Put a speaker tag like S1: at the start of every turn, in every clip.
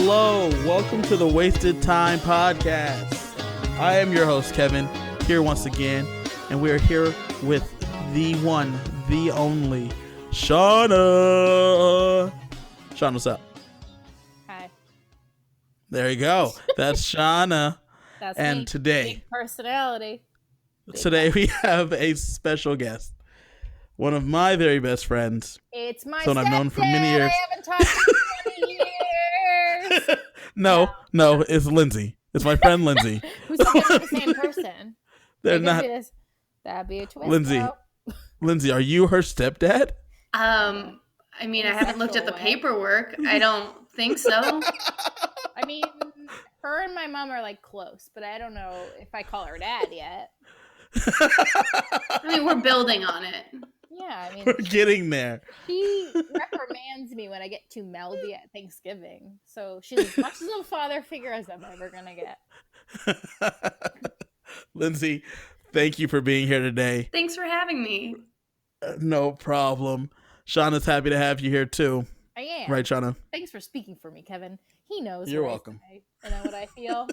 S1: Hello, welcome to the Wasted Time Podcast. I am your host, Kevin, here once again, and we are here with the one, the only, Shauna. Shauna, what's up?
S2: Hi.
S1: There you go. That's Shauna.
S2: That's
S1: and
S2: me.
S1: today,
S2: Big personality.
S1: Today we have a special guest. One of my very best friends.
S2: It's my
S1: someone I've known for many years.
S2: I haven't talked to in 20 years.
S1: No, it's Lindsey. It's my friend Lindsey.
S2: Who's the same person?
S1: They're not.
S2: That'd be a twist.
S1: Lindsey, are you her stepdad?
S3: I mean, I haven't looked at the paperwork. I don't think so.
S2: I mean, her and my mom are like close, but I don't know if I call her dad yet.
S3: I mean, we're building on it.
S2: Yeah, I mean,
S1: we're getting there.
S2: She reprimands me when I get too mouthy at Thanksgiving. So she's as much as a father figure as I'm ever gonna get.
S1: Lindsey, thank you for being here today.
S3: Thanks for having me.
S1: No problem. Shauna's happy to have you here too.
S2: I am.
S1: Right, Shauna?
S2: Thanks for speaking for me, Kevin. He knows.
S1: You're welcome.
S2: I know what I feel.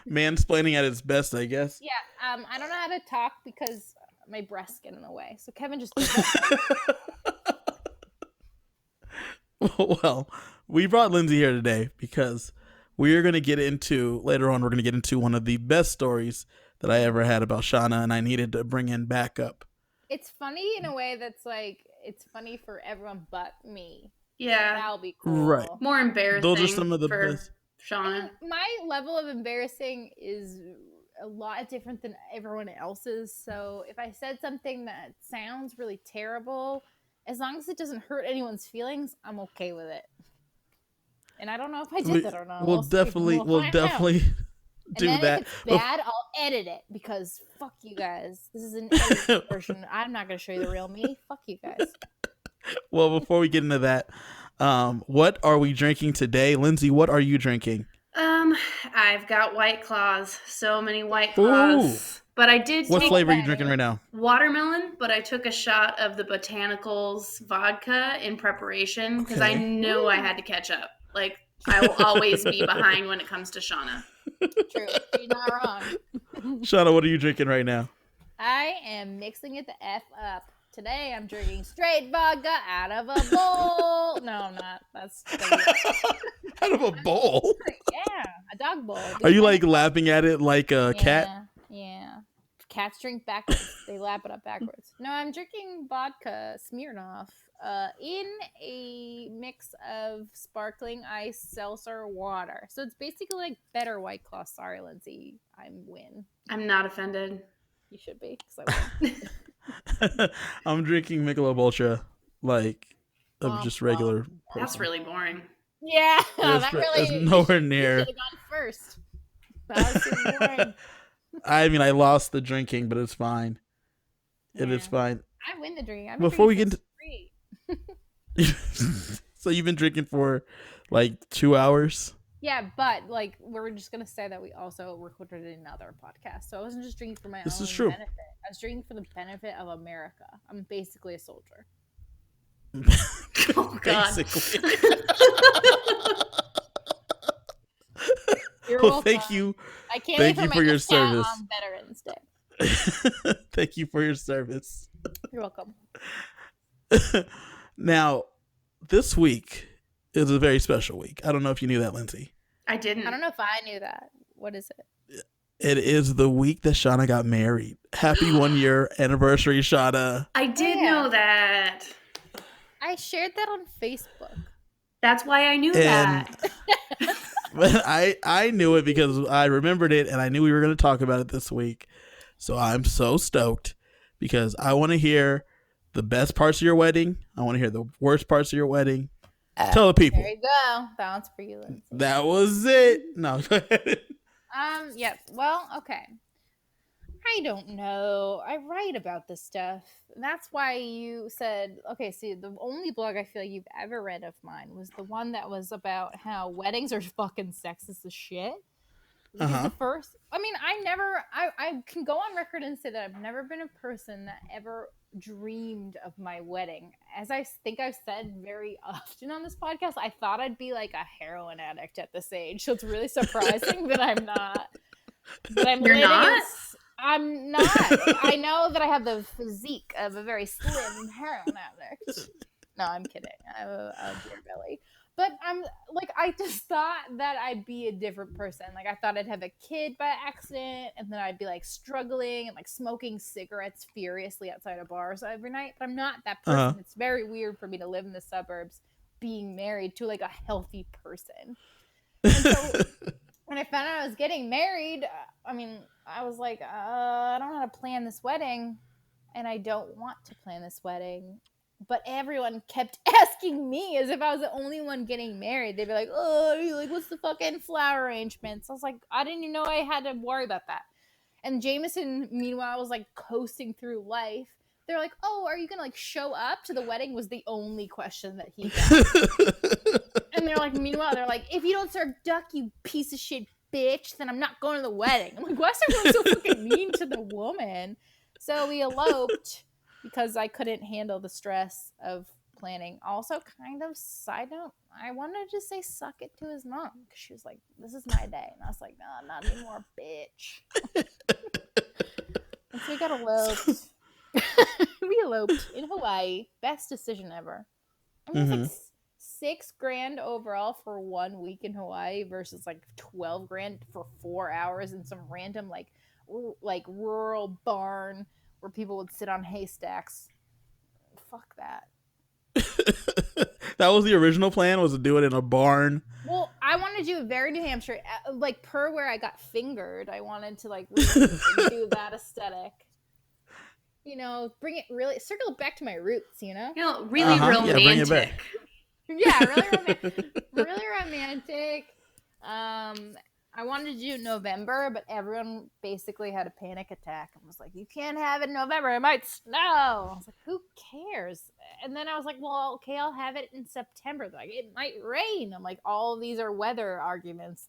S1: Mansplaining at its best, I guess.
S2: Yeah, I don't know how to talk because my breasts get in the way. So Kevin just
S1: Well, we brought Lindsey here today because we're going to get into, later on, we're going to get into one of the best stories that I ever had about Shauna, and I needed to bring in backup.
S2: It's funny in a way that's like, it's funny for everyone but me.
S3: Yeah.
S2: That'll be cool.
S1: Right.
S3: More embarrassing.
S1: Those are some of the best.
S3: Shauna.
S2: My level of embarrassing is a lot different than everyone else's. So if I said something that sounds really terrible, as long as it doesn't hurt anyone's feelings, I'm okay with it. And I don't know if I did that or not.
S1: We'll definitely do
S2: and then
S1: that.
S2: If it's bad, I'll edit it because fuck you guys. This is an edited version. I'm not going to show you the real me. Fuck you guys.
S1: Well, before we get into that, what are we drinking today? Lindsey, what are you drinking?
S3: I've got White Claws. So many White Claws. Ooh. But I did
S1: What flavor are you drinking right now?
S3: Watermelon, but I took a shot of the Botanicals vodka in preparation because I knew I had to catch up. Like, I will always be behind when it comes to Shauna.
S2: True. You're not wrong.
S1: Shauna, what are you drinking right now?
S2: I am mixing it the F up. Today I'm drinking straight vodka out of a bowl. No, I'm not. That's
S1: out of a bowl?
S2: Yeah, a dog bowl.
S1: Are you like lapping at it like a cat?
S2: Yeah. Cats drink backwards. They lap it up backwards. No, I'm drinking vodka Smirnoff in a mix of sparkling ice, seltzer, water. So it's basically like better White Claw. Sorry, Lindsey. I win.
S3: I'm not offended.
S2: You should be, because I win.
S1: I'm drinking Michelob Ultra, like of just regular. Person.
S3: That's really boring.
S2: Yeah, that really
S1: is nowhere near.
S2: Should have gone first. That was too boring.
S1: I mean, I lost the drinking, but it's fine. It is fine.
S2: I win the drink.
S1: Before we get into, so you've been drinking for like 2 hours.
S2: Yeah, but like we're just gonna say that we also recorded another podcast, so I wasn't just drinking for my own benefit. I was drinking for the benefit of America. I'm basically a soldier.
S3: Oh God!
S1: Basically.
S2: You're
S1: well,
S2: welcome.
S1: thank you.
S2: I can't
S1: thank you for your service.
S2: On Veterans Day.
S1: Thank you for your service.
S2: You're welcome.
S1: Now, this week is a very special week. I don't know if you knew that, Lindsey.
S3: I didn't.
S2: I don't know if I knew that. What is it?
S1: It is the week that Shauna got married. Happy 1 year anniversary, Shauna.
S3: I did know that.
S2: I shared that on Facebook.
S3: That's why I knew that.
S1: But I knew it because I remembered it and I knew we were going to talk about it this week. So I'm so stoked because I want to hear the best parts of your wedding. I want to hear the worst parts of your wedding. Tell the people.
S2: There you go. That one's for you, Lindsey.
S1: That was it. No, go ahead.
S2: Yeah. Well, okay. I don't know. I write about this stuff. That's why you said, okay, see, the only blog I feel like you've ever read of mine was the one that was about how weddings are fucking sexist as shit. The first, I mean, I can go on record and say that I've never been a person that ever dreamed of my wedding. As I think I've said very often on this podcast, I thought I'd be like a heroin addict at this age. So it's really surprising that I'm not. But
S3: You're not?
S2: I'm not. I know that I have the physique of a very slim heroin addict. No, I'm kidding. I have a beer belly. But I'm like, I just thought that I'd be a different person. Like, I thought I'd have a kid by accident, and then I'd be like struggling and like smoking cigarettes furiously outside of bars every night. But I'm not that person.
S1: Uh-huh.
S2: It's very weird for me to live in the suburbs being married to like a healthy person. And so when I found out I was getting married, I mean, I was like, I don't know how to plan this wedding, and I don't want to plan this wedding. But everyone kept asking me as if I was the only one getting married. They'd be like, oh, like, what's the fucking flower arrangements? I was like, I didn't even know I had to worry about that. And Jameson, meanwhile, was like coasting through life. They're like, oh, are you going to like show up to the wedding? Was the only question that he got. And they're like, meanwhile, they're like, if you don't serve duck, you piece of shit bitch, then I'm not going to the wedding. I'm like, why is everyone so fucking mean to the woman? So we eloped. Because I couldn't handle the stress of planning. Also, kind of side note, I wanted to just say suck it to his mom. Because she was like, this is my day. And I was like, no, not anymore, bitch. And so we got eloped. We eloped in Hawaii. Best decision ever. I mean, it's like $6,000 overall for 1 week in Hawaii versus like $12,000 for 4 hours in some random like rural barn where people would sit on haystacks. Fuck that.
S1: That was the original plan, was to do it in a barn.
S2: Well, I wanted to do it very New Hampshire, like per where I got fingered. I wanted to like really do that aesthetic. You know, bring it really, circle it back to my roots, you know?
S3: You know, really romantic.
S1: Yeah, bring it back.
S2: Yeah, really romantic. Really romantic. I wanted to do November, but everyone basically had a panic attack and was like, you can't have it in November. It might snow. I was like, who cares? And then I was like, well, okay, I'll have it in September. They're like, it might rain. I'm like, all of these are weather arguments.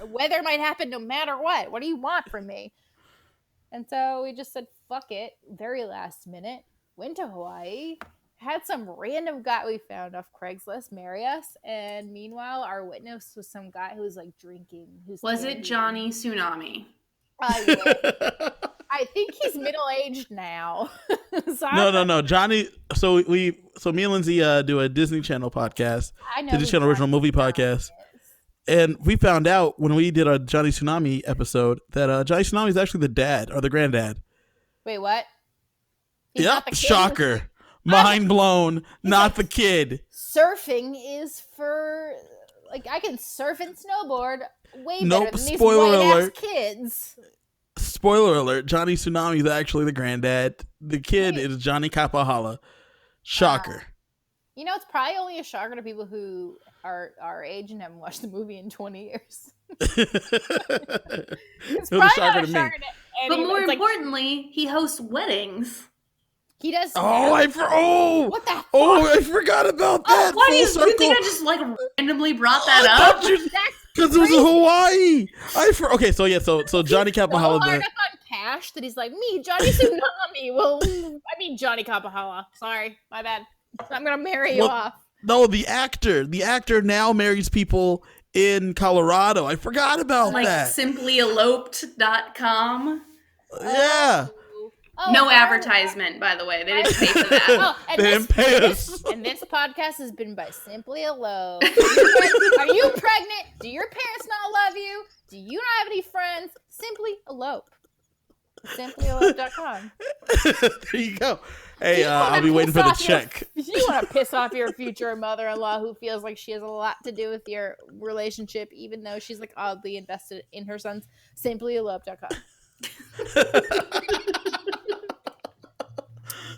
S2: Weather might happen no matter what. What do you want from me? And so we just said, fuck it. Very last minute. Went to Hawaii. Had some random guy we found off Craigslist marry us, and meanwhile our witness was some guy who was like drinking.
S3: Was it Johnny Tsunami?
S2: I think he's middle-aged now. So
S1: No. Johnny. So me and Lindsey do a Disney Channel podcast.
S2: I know
S1: Disney Channel original movie podcast. And we found out when we did our Johnny Tsunami episode that Johnny Tsunami is actually the dad or the granddad.
S2: Wait, what? He's
S1: yep, shocker. Mind blown. Not the kid.
S2: Surfing is for, like, I can surf and snowboard way better than these
S1: spoiler alert.
S2: Kids.
S1: Spoiler alert, Johnny Tsunami is actually the granddad. The kid is Johnny Kapahala. Shocker.
S2: You know, it's probably only a shocker to people who are our age and haven't watched the movie in 20 years. It's probably not a shocker to
S3: but more importantly, he hosts weddings.
S2: He does.
S1: What the fuck? Oh, I forgot about that.
S3: Why do you think I just like randomly brought that up?
S1: Because it was in Hawaii. Okay, so Johnny Kapahala.
S2: So hard up on cash that he's like, me, Johnny Tsunami. Well, I mean Johnny Kapahala. Sorry, my bad. I'm gonna marry you off.
S1: No, the actor now marries people in Colorado. I forgot about that.
S3: Simplyeloped.com.
S1: Yeah.
S3: No advertisement, by the way. They didn't pay for that.
S1: They didn't pay us.
S2: And this podcast has been by Simply Eloped. Are you pregnant? Do your parents not love you? Do you not have any friends? Simply Elope. Simplyeloped.com.
S1: There you go. Hey, I'll be waiting for the check.
S2: If you want to piss off your future mother-in-law who feels like she has a lot to do with your relationship, even though she's like oddly invested in her son's, simplyeloped.com.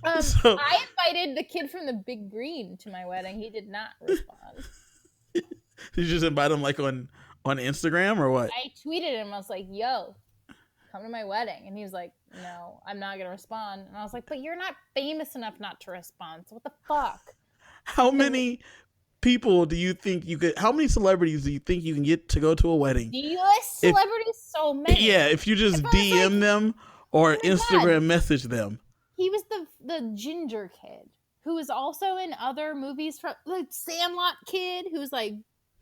S2: I invited the kid from the Big Green to my wedding. He did not respond.
S1: Did you just invite him like on Instagram or what?
S2: I tweeted him. I was like, yo, come to my wedding. And he was like, no, I'm not going to respond. And I was like, but you're not famous enough not to respond. So what the fuck?
S1: How many people do you think you could, how many celebrities do you think you can get to go to a wedding?
S2: D-list celebrities? So many.
S1: Yeah, if you just DM them or Instagram message them.
S2: He was the ginger kid who is also in other movies from the Sandlot kid who's like,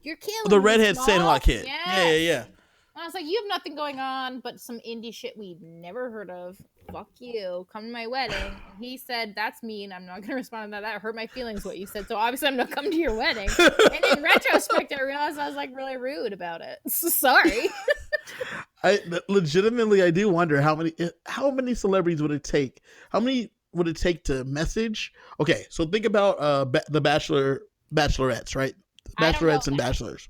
S2: you're killing
S1: The
S2: me,
S1: redhead
S2: Small.
S1: Sandlot kid.
S2: Yes.
S1: Yeah.
S2: And I was like, you have nothing going on but some indie shit we've never heard of. Fuck you. Come to my wedding. And he said, that's mean. I'm not going to respond to that. That hurt my feelings, what you said. So obviously I'm not coming to your wedding. And in retrospect, I realized I was like really rude about it. So sorry.
S1: I do wonder how many celebrities would it take? How many would it take to message? Okay, so think about the bachelorettes, right? Bachelorettes and bachelors.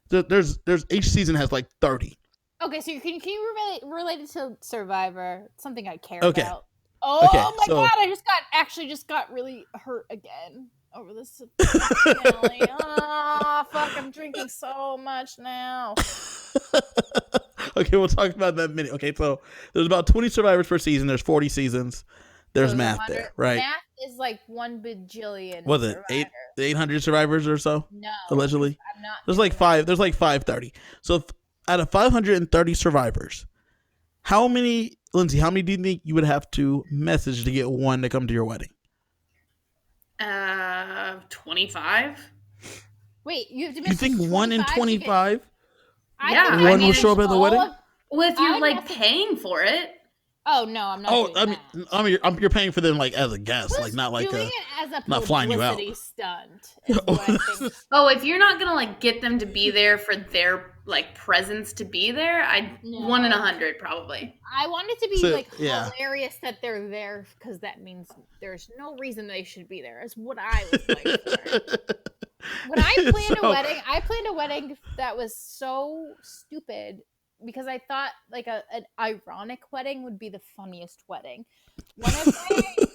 S1: There's each season has like 30.
S2: Okay, so can you relate it to Survivor? It's something I care
S1: Okay.
S2: about. Oh
S1: Okay,
S2: my god, I just got really hurt again over this finale. Oh fuck, I'm drinking so much now.
S1: Okay, we'll talk about that in a minute. Okay, so there's about 20 survivors per season. There's 40 seasons. There's math there, right?
S2: Math is like 1 bajillion.
S1: Was it 800 survivors or so?
S2: No,
S1: allegedly.
S2: I'm not.
S1: There's like 530. So out of 530 survivors, how many, Lindsey? How many do you think you would have to message to get one to come to your wedding?
S3: 25.
S2: Wait, you have to.
S1: You think 1 in 25?
S3: Yeah,
S1: one will show up at the wedding.
S3: Well, if you're like paying for it.
S2: Oh no, I'm not.
S1: You're paying for them like as a guest, like not like
S2: doing it as a
S1: not flying you out.
S2: Stunt.
S3: Oh, if you're not gonna like get them to be there for their like presence to be there, 1 in 100 probably.
S2: I want it to be hilarious that they're there because that means there's no reason they should be there. Is what I was like. When I planned a wedding that was so stupid. Because I thought like an ironic wedding would be the funniest wedding. One of my ideas,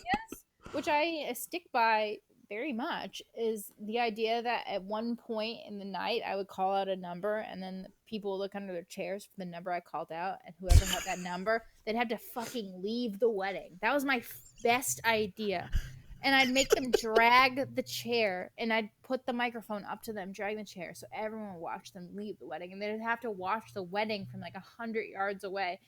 S2: which I stick by very much, is the idea that at one point in the night I would call out a number and then people would look under their chairs for the number I called out, and whoever had that number, they'd have to fucking leave the wedding. That was my best idea. And I'd make them drag the chair, and I'd put the microphone up to them, drag the chair, so everyone would watch them leave the wedding. And they'd have to watch the wedding from like 100 yards away.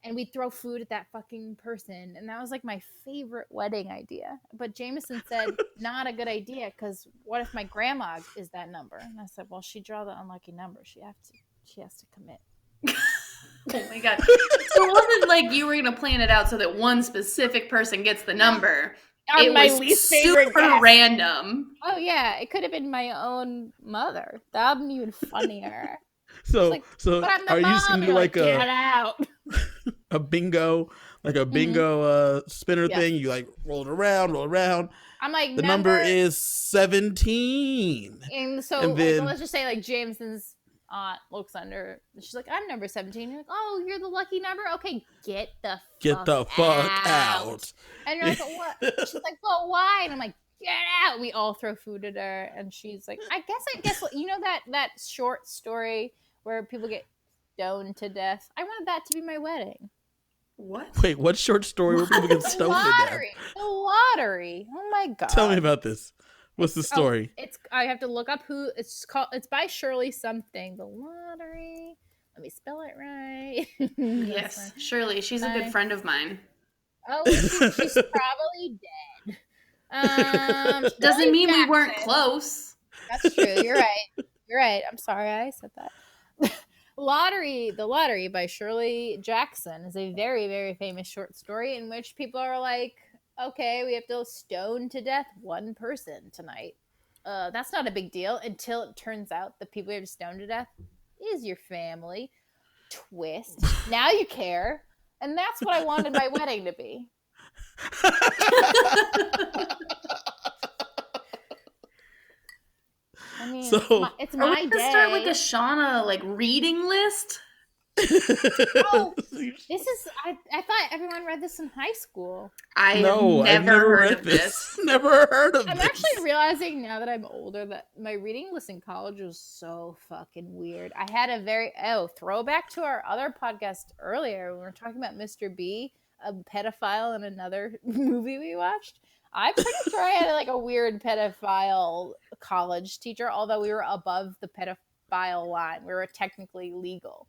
S2: And we'd throw food at that fucking person. And that was like my favorite wedding idea. But Jameson said, not a good idea, because what if my grandma is that number? And I said, well, she draw the unlucky number. She has to commit.
S3: Oh my god. So it wasn't like you were going to plan it out so that one specific person gets the number. It
S2: my
S3: was
S2: least favorite
S3: super
S2: guest.
S3: Random.
S2: Oh yeah, it could have been my own mother. That would be even funnier.
S1: So
S2: but I'm the
S1: are
S2: mom.
S1: you going to do like
S2: get out.
S1: a bingo, like a bingo spinner thing? You like roll around. I'm like, the number is 17.
S2: And so then, let's just say like Jameson's aunt looks under. She's like, I'm number 17. You're like, oh, you're the lucky number. Okay, get the fuck out. And you're like, what? She's like, well, why? And I'm like, get out. We all throw food at her, and she's like, I guess you know that short story where people get stoned to death. I wanted that to be my wedding.
S3: What?
S1: Wait, what short story where people get stoned to death?
S2: The lottery. Oh my god.
S1: Tell me about this. What's the story?
S2: I have to look up who it's called. It's by Shirley something. The Lottery. Let me spell it right.
S3: Yes, Shirley. She's a good friend of mine.
S2: Oh, she's probably dead.
S3: Doesn't mean we weren't close.
S2: That's true. You're right. I'm sorry I said that. The Lottery by Shirley Jackson is a very, very famous short story in which people are like, okay, we have to stone to death one person tonight. That's not a big deal until it turns out the people you have to stone to death is your family. Twist. Now you care. And that's what I wanted my wedding to be. I mean, it's my day.
S3: Start like a Shauna like reading list.
S2: Oh, this is. I thought everyone read this in high school.
S3: I've never heard of this.
S1: Never heard of
S2: I'm
S1: this.
S2: actually realizing now that I'm older that my reading list in college was so fucking weird. I had a throwback to our other podcast earlier when we were talking about Mr. B, a pedophile in another movie we watched. I'm pretty sure I had like a weird pedophile college teacher, although we were above the pedophile line. We were technically legal.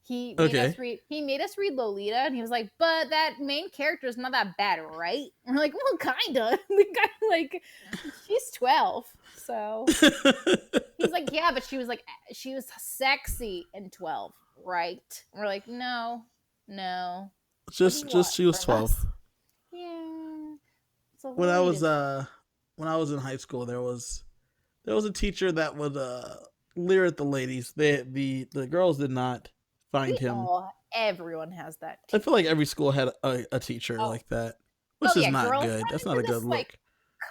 S2: He made
S1: Okay.
S2: us read. He made us read Lolita, and he was like, "But that main character is not that bad, right?" And we're like, "Well, kinda." Like, she's 12, so he's like, "Yeah, but she was sexy in 12, right?" And we're like, "No, no. What do you want
S1: She was
S2: from
S1: 12.
S2: us?" Yeah. So
S1: When I was
S2: Lolita.
S1: when I was in high school, there was a teacher that would leer at the ladies. The girls did not find him.
S2: Oh, everyone has that.
S1: I feel like every school had a teacher
S2: Oh,
S1: like that,
S2: oh
S1: which is
S2: yeah,
S1: not
S2: girls
S1: good.
S2: run
S1: That's not a
S2: into
S1: good
S2: this like
S1: look.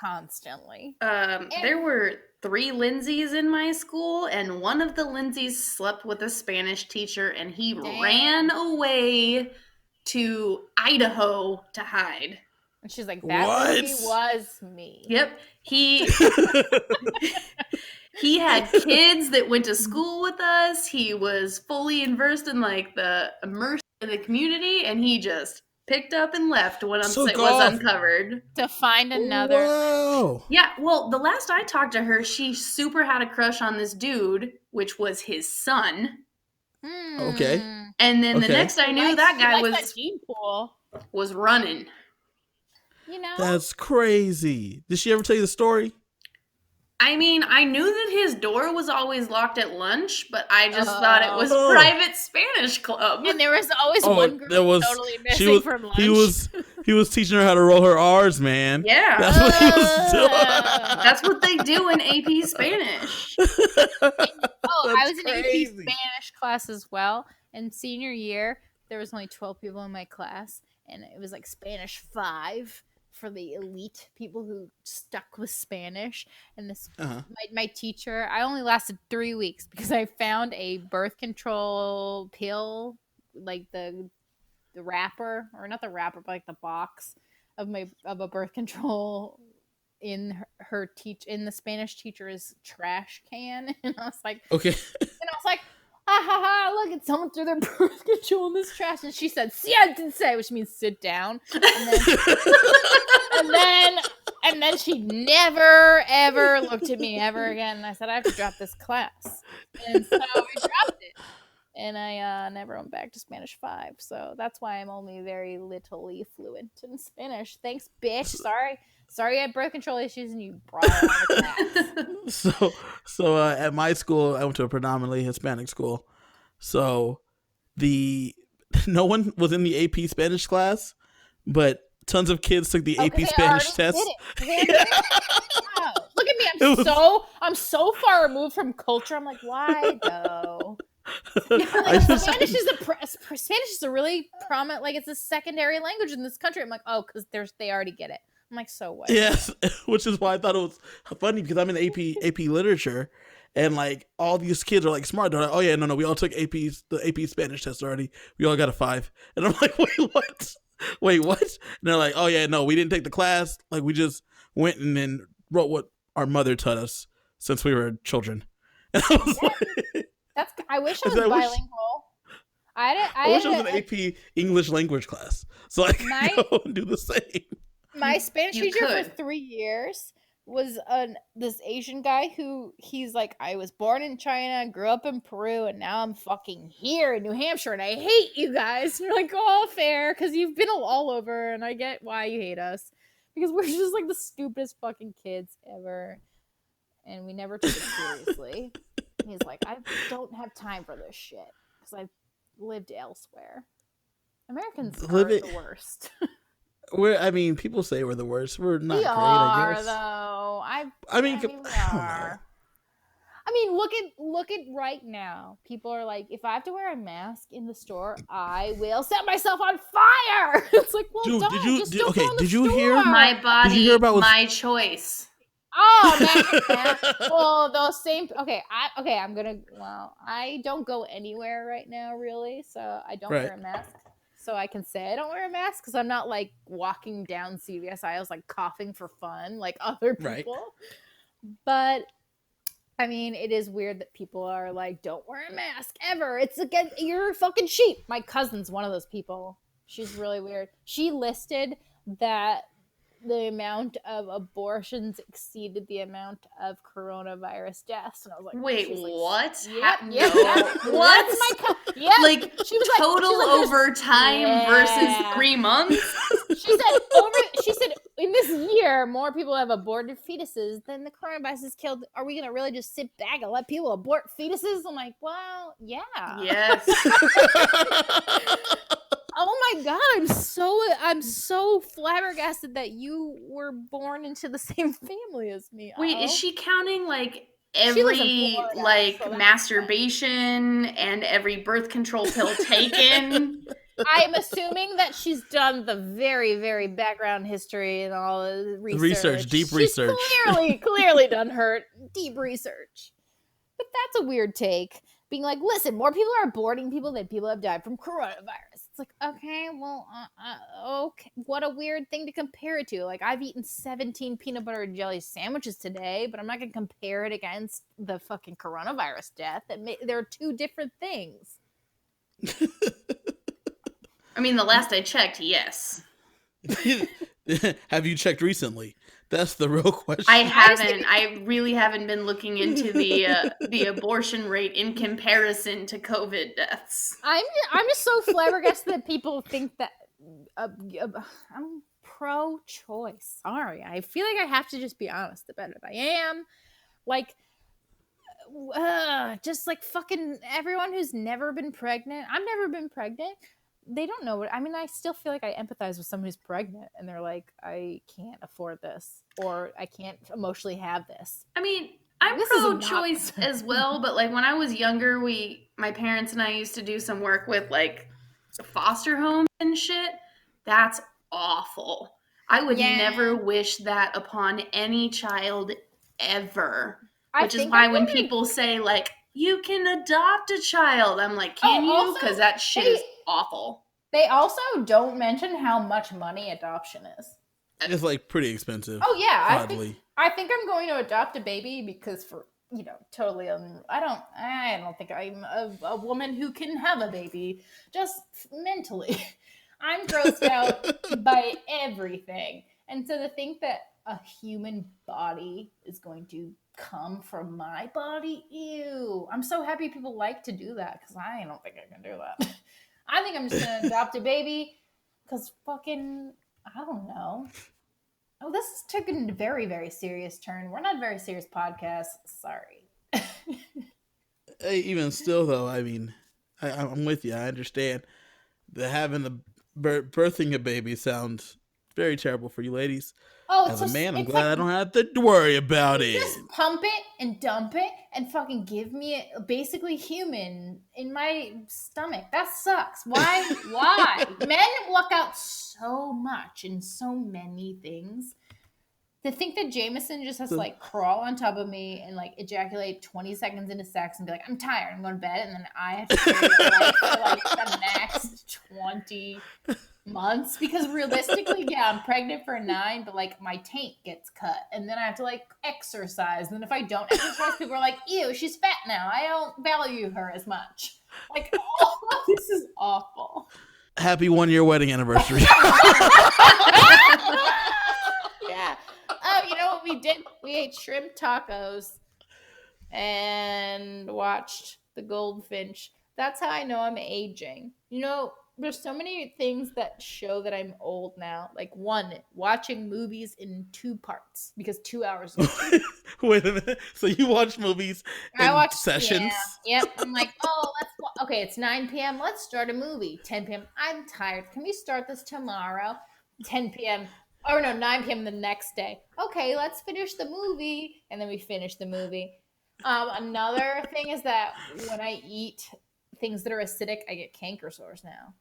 S2: constantly.
S3: There were 3 Lindseys in my school, and one of the Lindseys slept with a Spanish teacher, and he ran away to Idaho to hide.
S2: And she's like, that
S1: What?
S2: Lindsey was me.
S3: Yep. He had kids that went to school with us. He was fully immersed in like the community, and he just picked up and left when it was uncovered.
S2: To find another.
S1: Whoa.
S3: Yeah, well, the last I talked to her, she super had a crush on this dude, which was his son.
S1: Okay.
S3: And then the
S1: Okay.
S3: next I knew, that guy
S2: that gene pool.
S3: was running.
S2: You know?
S1: That's crazy. Did she ever tell you the story?
S3: I mean, I knew that his door was always locked at lunch, but I just thought it was private Spanish club.
S2: And there was always one girl totally missing from lunch.
S1: He was teaching her how to roll her R's, man.
S3: Yeah.
S1: That's what he was doing.
S3: That's what they do in AP Spanish.
S2: I was in AP Spanish class as well. And senior year, there was only 12 people in my class. And it was like Spanish 5 for the elite people who stuck with Spanish. And this my teacher, I only lasted 3 weeks because I found a birth control pill, like the wrapper, or not the wrapper, but like the box of a birth control in in the Spanish teacher's trash can. And I was like,
S1: okay.
S2: And I was like, ha ha ha, look, it's someone threw their birth control in this trash. And she said, siéntense, which means sit down. And then she never, ever looked at me ever again. And I said, I have to drop this class. And so we dropped it. And I never went back to Spanish 5. So that's why I'm only very littly fluent in Spanish. Thanks, bitch. Sorry I had birth control issues and you brought it on the class.
S1: So at my school, I went to a predominantly Hispanic school. So no one was in the AP Spanish class, but tons of kids took the AP Spanish test.
S2: Wow. Look at me. I'm so far removed from culture. I'm like, why though? Spanish is a really prominent, like, it's a secondary language in this country. I'm like, oh, because they already get it. I'm like, so what?
S1: Yes, which is why I thought it was funny because I'm in AP literature, and like all these kids are like smart. They're like, oh yeah, no, we all took the AP Spanish test already. We all got a 5, and I'm like, wait, what? And they're like, oh yeah, no, we didn't take the class. Like we just went and then wrote what our mother taught us since we were children. And I was like,
S2: I wish I was bilingual. I
S1: wish I was an AP English language class so I could go and do the same.
S2: My Spanish teacher for 3 years was this Asian guy who he's like, I was born in China, grew up in Peru, and now I'm fucking here in New Hampshire, and I hate you guys. And you're like, oh, fair, because you've been all over, and I get why you hate us. Because we're just like the stupidest fucking kids ever, and we never took it seriously. And he's like, I don't have time for this shit because I've lived elsewhere. Americans are the worst.
S1: People say we're the worst. We're not great,
S2: I
S1: guess.
S2: Though.
S1: We are.
S2: I mean, look at right now. People are like, if I have to wear a mask in the store, I will set myself on fire. It's like, well,
S1: dude,
S2: did you
S3: hear my body, my choice?
S2: Oh man. Well, those same. Okay, I'm gonna. Well, I don't go anywhere right now, really, so I don't wear a mask. So I can say I don't wear a mask because I'm not like walking down CVS aisles like coughing for fun like other people. Right. But I mean, it is weird that people are like, don't wear a mask ever. It's against, you're a fucking sheep. My cousin's one of those people. She's really weird. She listed that the amount of abortions exceeded the amount of coronavirus deaths, and I was like,
S3: wait,
S2: she's
S3: what?
S2: Yep,
S3: No.
S2: What? That's my yeah.
S3: Like
S2: She was
S3: total
S2: like,
S3: overtime versus 3 months?
S2: She said in this year more people have aborted fetuses than the coronavirus has killed. Are we gonna really just sit back and let people abort fetuses? I'm like, well, yeah.
S3: Yes.
S2: Oh my god, I'm so flabbergasted that you were born into the same family as me.
S3: Wait, is she counting like
S2: She lives in
S3: every
S2: Florida,
S3: like
S2: so that's
S3: masturbation and every birth control pill taken?
S2: I'm assuming that she's done the very, very background history and all the research.
S1: Deep
S2: She's
S1: research.
S2: Clearly done her deep research. But that's a weird take. Being like, listen, more people are aborting people than people have died from coronavirus. It's like, okay, well, okay. What a weird thing to compare it to. Like, I've eaten 17 peanut butter and jelly sandwiches today, but I'm not going to compare it against the fucking coronavirus death. They're two different things.
S3: I mean, the last I checked, yes.
S1: Have you checked recently? That's the real question.
S3: I haven't. I really haven't been looking into the abortion rate in comparison to COVID deaths.
S2: I'm just so flabbergasted that people think that I'm pro-choice. Sorry, I feel like I have to just be honest about it. I am. Like, just like fucking everyone who's never been pregnant. I've never been pregnant. They don't know what I mean. I still feel like I empathize with someone who's pregnant and they're like, I can't afford this or I can't emotionally have this.
S3: I mean, I'm pro-choice as well, but like when I was younger, my parents and I used to do some work with like foster homes and shit. That's awful. I would never wish that upon any child ever. Which is why when people say like, you can adopt a child, I'm like, can you? Because that shit is awful.
S2: They also don't mention how much money adoption is.
S1: It's like pretty expensive.
S2: Oh yeah,
S1: oddly.
S2: I think I'm going to adopt a baby because for totally. I don't think I'm a woman who can have a baby. Just mentally, I'm grossed out by everything, and so to think that a human body is going to come from my body, ew. I'm so happy people like to do that because I don't think I can do that. I think I'm just gonna adopt a baby because fucking I don't know. Oh, this has taken a very, very serious turn. We're not a very serious podcast. Sorry.
S1: Even still, though, I mean, I'm with you. I understand that birthing a baby sounds very terrible for you ladies.
S2: Oh,
S1: as a man, I'm glad I don't have to worry about it.
S2: Just pump it and dump it and fucking give me a basically human in my stomach. That sucks. Why? Why? Men luck out so much in so many things. To think that Jameson just has to like crawl on top of me and like ejaculate 20 seconds into sex and be like, I'm tired, I'm going to bed, and then I have to carry life for like the next 20 months because realistically, yeah, I'm pregnant for 9, but like my taint gets cut and then I have to like exercise. And then if I don't exercise, people are like, ew, she's fat now. I don't value her as much. Like, oh, this is awful.
S1: Happy 1-year wedding anniversary.
S2: Yeah. You know what we did? We ate shrimp tacos and watched the Goldfinch. That's how I know I'm aging. You know, there's so many things that show that I'm old now. Like, one, watching movies in 2 parts because 2 hours.
S1: Wait a minute. So you watch movies in sessions?
S2: Yeah. Yep. I'm like, okay, it's 9 p.m. Let's start a movie. 10 p.m. I'm tired. Can we start this tomorrow? 10 p.m. Or no, 9 p.m. the next day. Okay, let's finish the movie. And then we finish the movie. Another thing is that when I eat things that are acidic, I get canker sores now.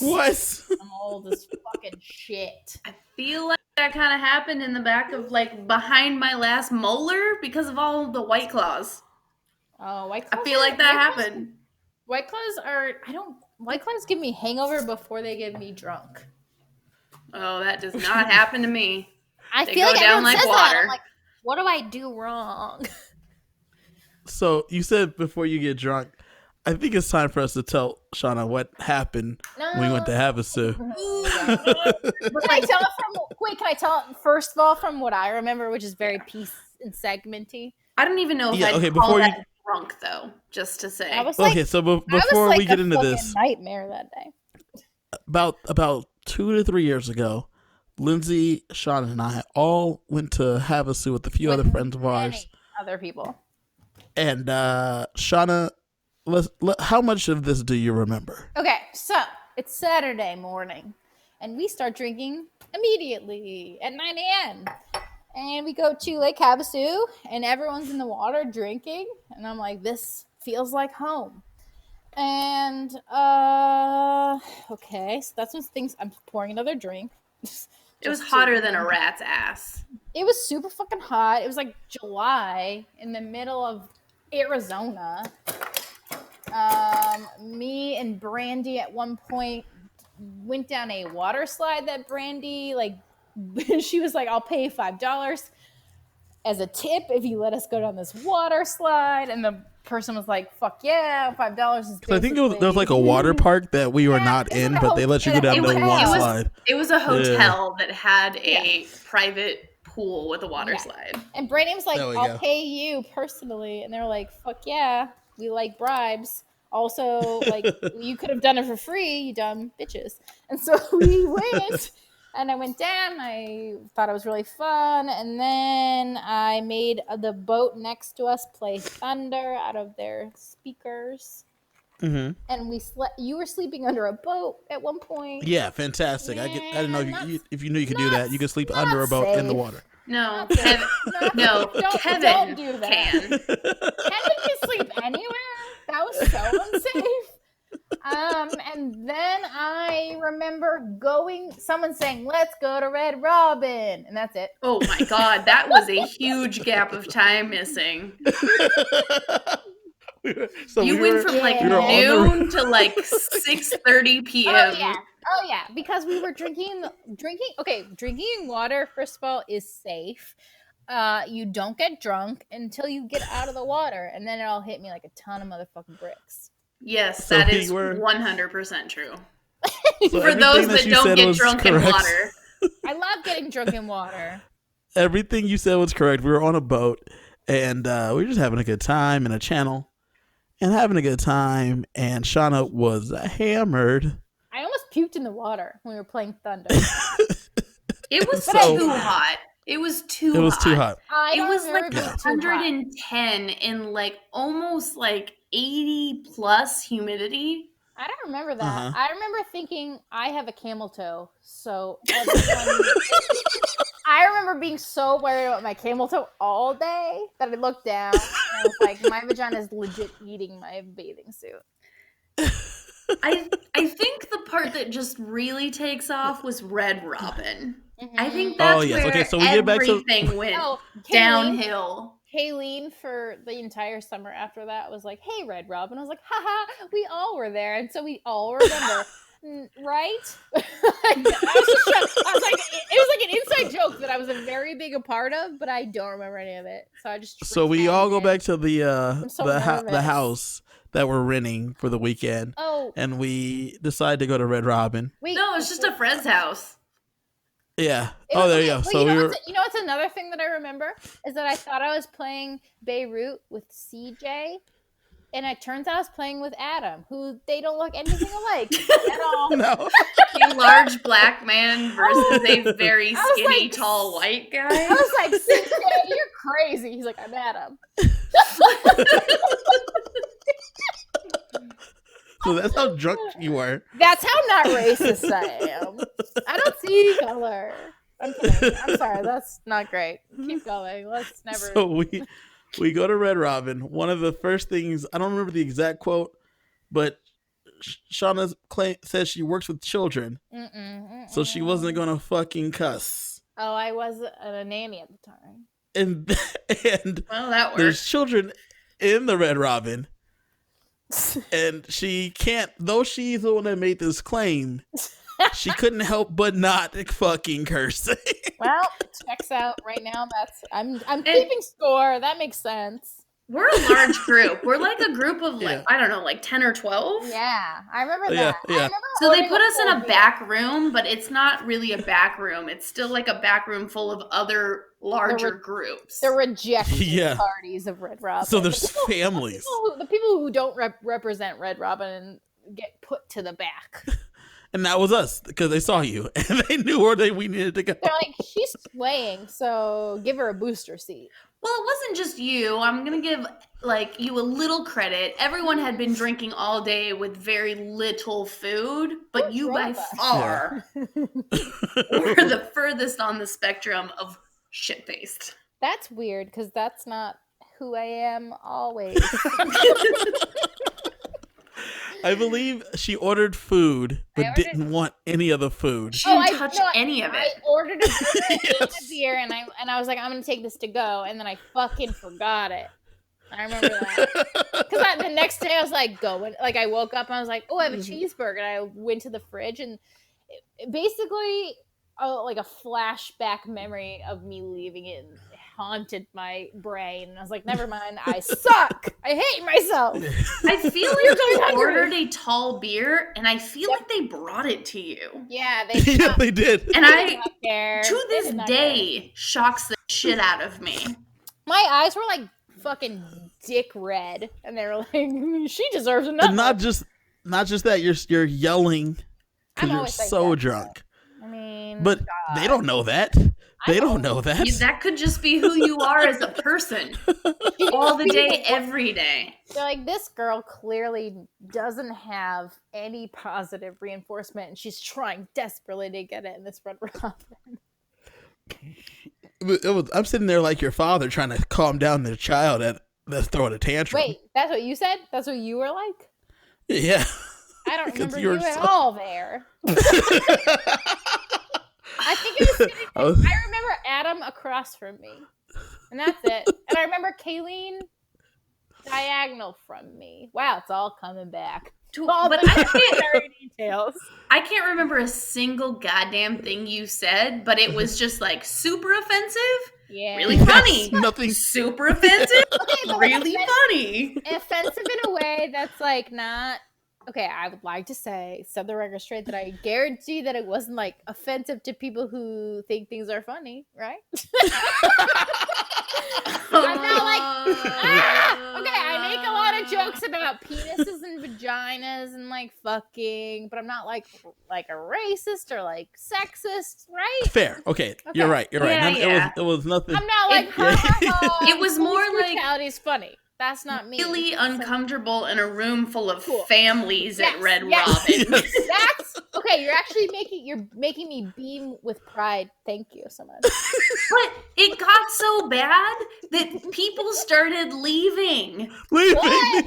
S1: What?
S2: I'm old as fucking shit.
S3: I feel like that kind of happened in the back of like behind my last molar because of all the White Claws.
S2: Oh, White Claws.
S3: I feel like that happened.
S2: White Claws give me hangover before they give me drunk.
S3: Oh, that does not happen to me.
S2: They feel like down like water. That. I'm like, what do I do wrong?
S1: So you said before you get drunk, I think it's time for us to tell Shauna what happened when we went to Havasu.
S2: Can I tell it from? Wait, can I tell it first of all from what I remember, which is very piece and segmenty?
S3: I don't even know if I'd call that drunk though. Just to say.
S1: So before we get into this,
S2: nightmare that day.
S1: About 2 to 3 years ago, Lindsey, Shauna, and I all went to Havasu with a few other friends of ours.
S2: Other people. And
S1: Shauna, how much of this do you remember?
S2: Okay, so it's Saturday morning, and we start drinking immediately at 9 a.m. And we go to Lake Havasu, and everyone's in the water drinking, and I'm like, this feels like home. And okay, so that's when I'm pouring another drink.
S3: It was hotter than a rat's ass.
S2: It was super fucking hot. It was like July in the middle of Arizona. Me and Brandy at one point went down a water slide that Brandy, she was like, I'll pay $5 as a tip if you let us go down this water slide. And the person was like, fuck yeah, $5 is basically...
S1: I think there was like a water park that we were not in, but they let you go down the water slide.
S3: It was a hotel that had a private pool with a water slide.
S2: And Brandy was like, I'll pay you personally. And they were like, fuck yeah, we like bribes. Also, you could have done it for free, you dumb bitches. And so we went, and I went down. I thought it was really fun. And then I made the boat next to us play Thunder out of their speakers. Mm-hmm. And we slept. You were sleeping under a boat at one point.
S1: Yeah, fantastic. I didn't know if you knew you could do that. You could sleep under a boat in the water.
S3: No, Kevin. Kevin
S2: don't do that.
S3: Can.
S2: Kevin can sleep anywhere. That was so unsafe. And then I remember someone saying, let's go to Red Robin. And that's it.
S3: Oh my God. That was a huge gap of time missing. You went from noon to 6:30 p.m.
S2: Oh yeah. Because we were drinking. Okay, drinking water, first of all, is safe. You don't get drunk until you get out of the water, and then it all hit me like a ton of motherfucking bricks.
S3: Yes, that is 100% true. For those that don't get drunk in water.
S2: I love getting drunk in water.
S1: Everything you said was correct. We were on a boat, and we were just having a good time in a channel, and having a good time, and Shauna was hammered.
S2: I almost puked in the water when we were playing Thunder.
S3: It was too hot. It was too hot.
S1: It was too hot.
S3: It was 110 and almost 80 plus humidity.
S2: I don't remember that.
S1: Uh-huh.
S2: I remember thinking I have a camel toe. So I remember being so worried about my camel toe all day that I looked down and I was like, my vagina is legit eating my bathing suit.
S3: I think the part that just really takes off was Red Robin. Mm-hmm. I think that's where so we everything went downhill.
S2: Kayleen for the entire summer after that was like, hey, Red Robin. I was like, haha, we all were there. And so we all remember, right? I was like, it was like an inside joke that I was a very big a part of, but I don't remember any of it. So I just...
S1: So we all go back to the house that we're renting for the weekend. Oh. And we decide to go to Red Robin.
S3: No, it's just a friend's house.
S1: Yeah. There you go. So
S2: you know what's another thing that I remember is that I thought I was playing Beirut with CJ, and it turns out I was playing with Adam, who they don't look anything alike at all.
S1: No.
S3: A large black man versus a very skinny, tall white guy.
S2: I was like, CJ, you're crazy. He's like, I'm Adam.
S1: So that's how drunk you were.
S2: That's how not racist I am. I don't see color. I'm kidding. I'm sorry. That's not great. Keep going. Let's never.
S1: So we go to Red Robin. One of the first things, I don't remember the exact quote, but Shauna says she works with children. So she wasn't going to fucking cuss.
S2: Oh, I was a nanny at the time.
S1: And
S3: well, that worked.
S1: There's children in the Red Robin. And she can't, though she's the one that made this claim, she couldn't help but not fucking cursing.
S2: Well, checks out right now. I'm keeping score. That makes sense.
S3: We're a large group. We're like a group of
S1: Yeah.
S3: I don't know, like 10 or 12.
S2: Yeah, I remember
S1: Yeah,
S2: that.
S1: yeah.
S2: I remember
S3: So they
S2: ordering
S3: put us in
S2: full
S3: a
S2: beer.
S3: back room, but it's not really a back room. It's still like a back room full of other larger groups.
S2: The rejected
S1: Yeah.
S2: parties of Red Robin.
S1: So there's families.
S2: The people who don't represent Red Robin get put to the back.
S1: And that was us because they saw you and they knew where we needed to go.
S2: They're like, she's swaying, so give her a booster seat.
S3: Well, it wasn't just you. I'm going to give you a little credit. Everyone had been drinking all day with very little food, but you by far were the furthest on the spectrum of shit-faced.
S2: That's weird because that's not who I am always.
S1: I believe she ordered food, but didn't want any of the food.
S3: She didn't touch any of it.
S2: I ordered a beer, and I was like, I'm gonna take this to go, and then I fucking forgot it. I remember that because the next day I was like, I woke up and I was like, oh, I have a cheeseburger, and I went to the fridge, and basically, like a flashback memory of me leaving it haunted my brain. And I was like, never mind, I suck. I hate myself.
S3: I feel like you ordered a tall beer, and I feel like they brought it to you.
S2: Yeah,
S1: they did.
S3: And to this day, shocks the shit out of me.
S2: My eyes were like fucking dick red, and they were like, she deserves another.
S1: And not just that, you're yelling because you're so drunk.
S2: I mean,
S1: but they don't know that. They don't know that.
S3: That could just be who you are as a person. All the day, every day.
S2: They're like, this girl clearly doesn't have any positive reinforcement, and she's trying desperately to get it in this Red Robin.
S1: I'm sitting there like your father trying to calm down their child that's throwing a tantrum.
S2: Wait, that's what you said? That's what you were like?
S1: Yeah.
S2: I don't remember you at all there. I think it was I remember Adam across from me. And that's it. And I remember Kayleen diagonal from me. Wow, it's all coming back.
S3: But I can't remember a single goddamn thing you said, but it was just like super offensive.
S2: Yeah.
S3: Really funny.
S1: Nothing
S3: super offensive. Okay, really funny.
S2: Offensive in a way that's like not. Okay, I would like to set the record straight that I guarantee that it wasn't like offensive to people who think things are funny, right? I'm not like, okay, I make a lot of jokes about penises and vaginas and like fucking, but I'm not like a racist or like sexist, right?
S1: Fair. Okay. You're right. You're right.
S3: Yeah.
S1: It was nothing.
S2: I'm not like,
S3: it was more like
S2: brutality is funny. That's not me.
S3: Really uncomfortable in a room full of families at Red Robin.
S2: That's okay. You're making me beam with pride. Thank you so much.
S3: But it got so bad that people started leaving.
S1: They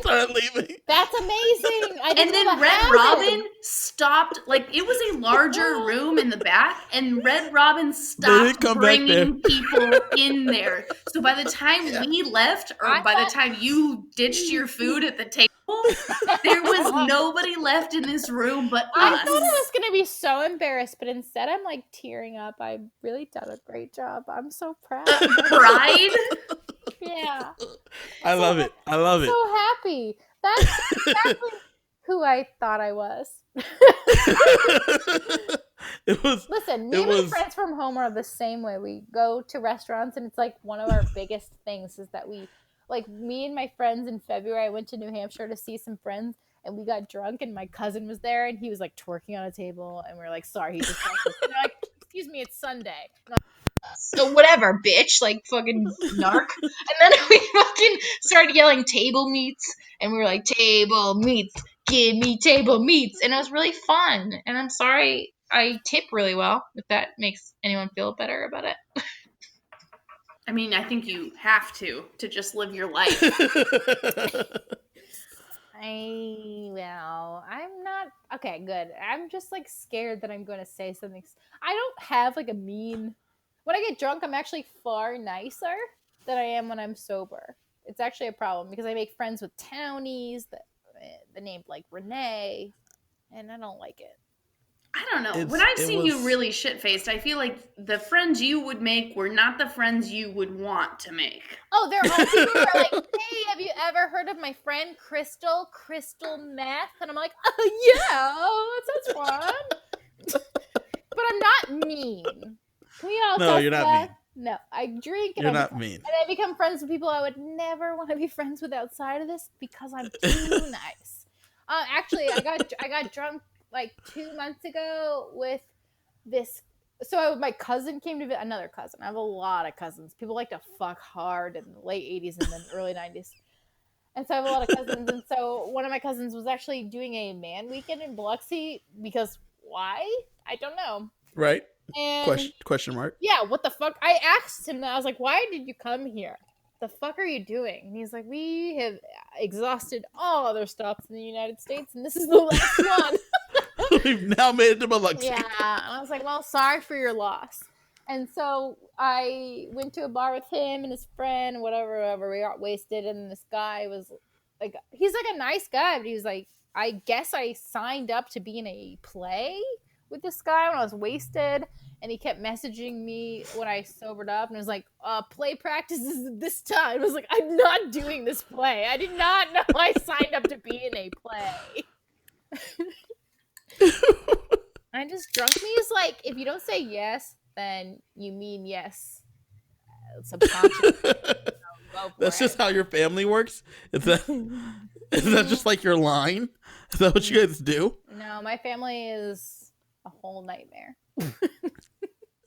S1: started leaving.
S2: That's amazing.
S3: And then Red Robin stopped. Like, it was a larger room in the back, and Red Robin stopped bringing people in there. So by the time we left, or by the time you ditched your food at the table, there was nobody left in this room but us.
S2: I thought I was going to be so embarrassed, but instead I'm like tearing up. I've really done a great job. I'm so proud.
S3: Pride?
S2: Yeah.
S1: I love it.
S2: So happy. That's exactly who I thought I was. Listen, me and my friends from home are the same way. We go to restaurants, and it's like one of our biggest things is that me and my friends in February, I went to New Hampshire to see some friends, and we got drunk, and my cousin was there, and he was like twerking on a table, and we were like, sorry, he just and they're like, excuse me, it's Sunday.
S4: So whatever, bitch, like fucking narc. And then we fucking started yelling table meats, and we were like, table meats, give me table meats. And it was really fun. And I'm sorry I tip really well, if that makes anyone feel better about it.
S3: I mean, I think you have to just live your life.
S2: I'm not okay. Good. I'm just like scared that I'm going to say something. I don't have like a mean. When I get drunk, I'm actually far nicer than I am when I'm sober. It's actually a problem because I make friends with townies that named like Renee, and I don't like it.
S3: I don't know. When I've seen you really shit-faced, I feel like the friends you would make were not the friends you would want to make.
S2: Oh, they're all people who are like, hey, have you ever heard of my friend Crystal Meth? And I'm like, oh, yeah, that sounds fun. But I'm not mean. Can we all
S1: No, you're not mean.
S2: No, I drink and
S1: You're not mean.
S2: And I become friends with people I would never want to be friends with outside of this because I'm too nice. Actually, I got drunk like 2 months ago with this. So my cousin came to visit, another cousin. I have a lot of cousins. People like to fuck hard in the late 80s and the early 90s. And so I have a lot of cousins. And so one of my cousins was actually doing a man weekend in Biloxi because why? I don't know.
S1: Right.
S2: And
S1: Question mark.
S2: Yeah, what the fuck? I asked him that. I was like, why did you come here? The fuck are you doing? And he's like, we have exhausted all other stops in the United States, and this is the last one.
S1: We've now made it to Biloxi.
S2: Yeah, and I was like, well, sorry for your loss. And so I went to a bar with him and his friend, whatever. We got wasted, and this guy was like, he's like a nice guy, but he was like, I guess I signed up to be in a play with this guy when I was wasted. And he kept messaging me when I sobered up, and it was like, play practice is this time. I was like, I'm not doing this play. I did not know I signed up to be in a play. And just drunk me is like, if you don't say yes, then you mean yes. Subconsciously.
S1: That's just how your family works? Is that just like your line? Is that what you guys do?
S2: No, my family is a whole nightmare.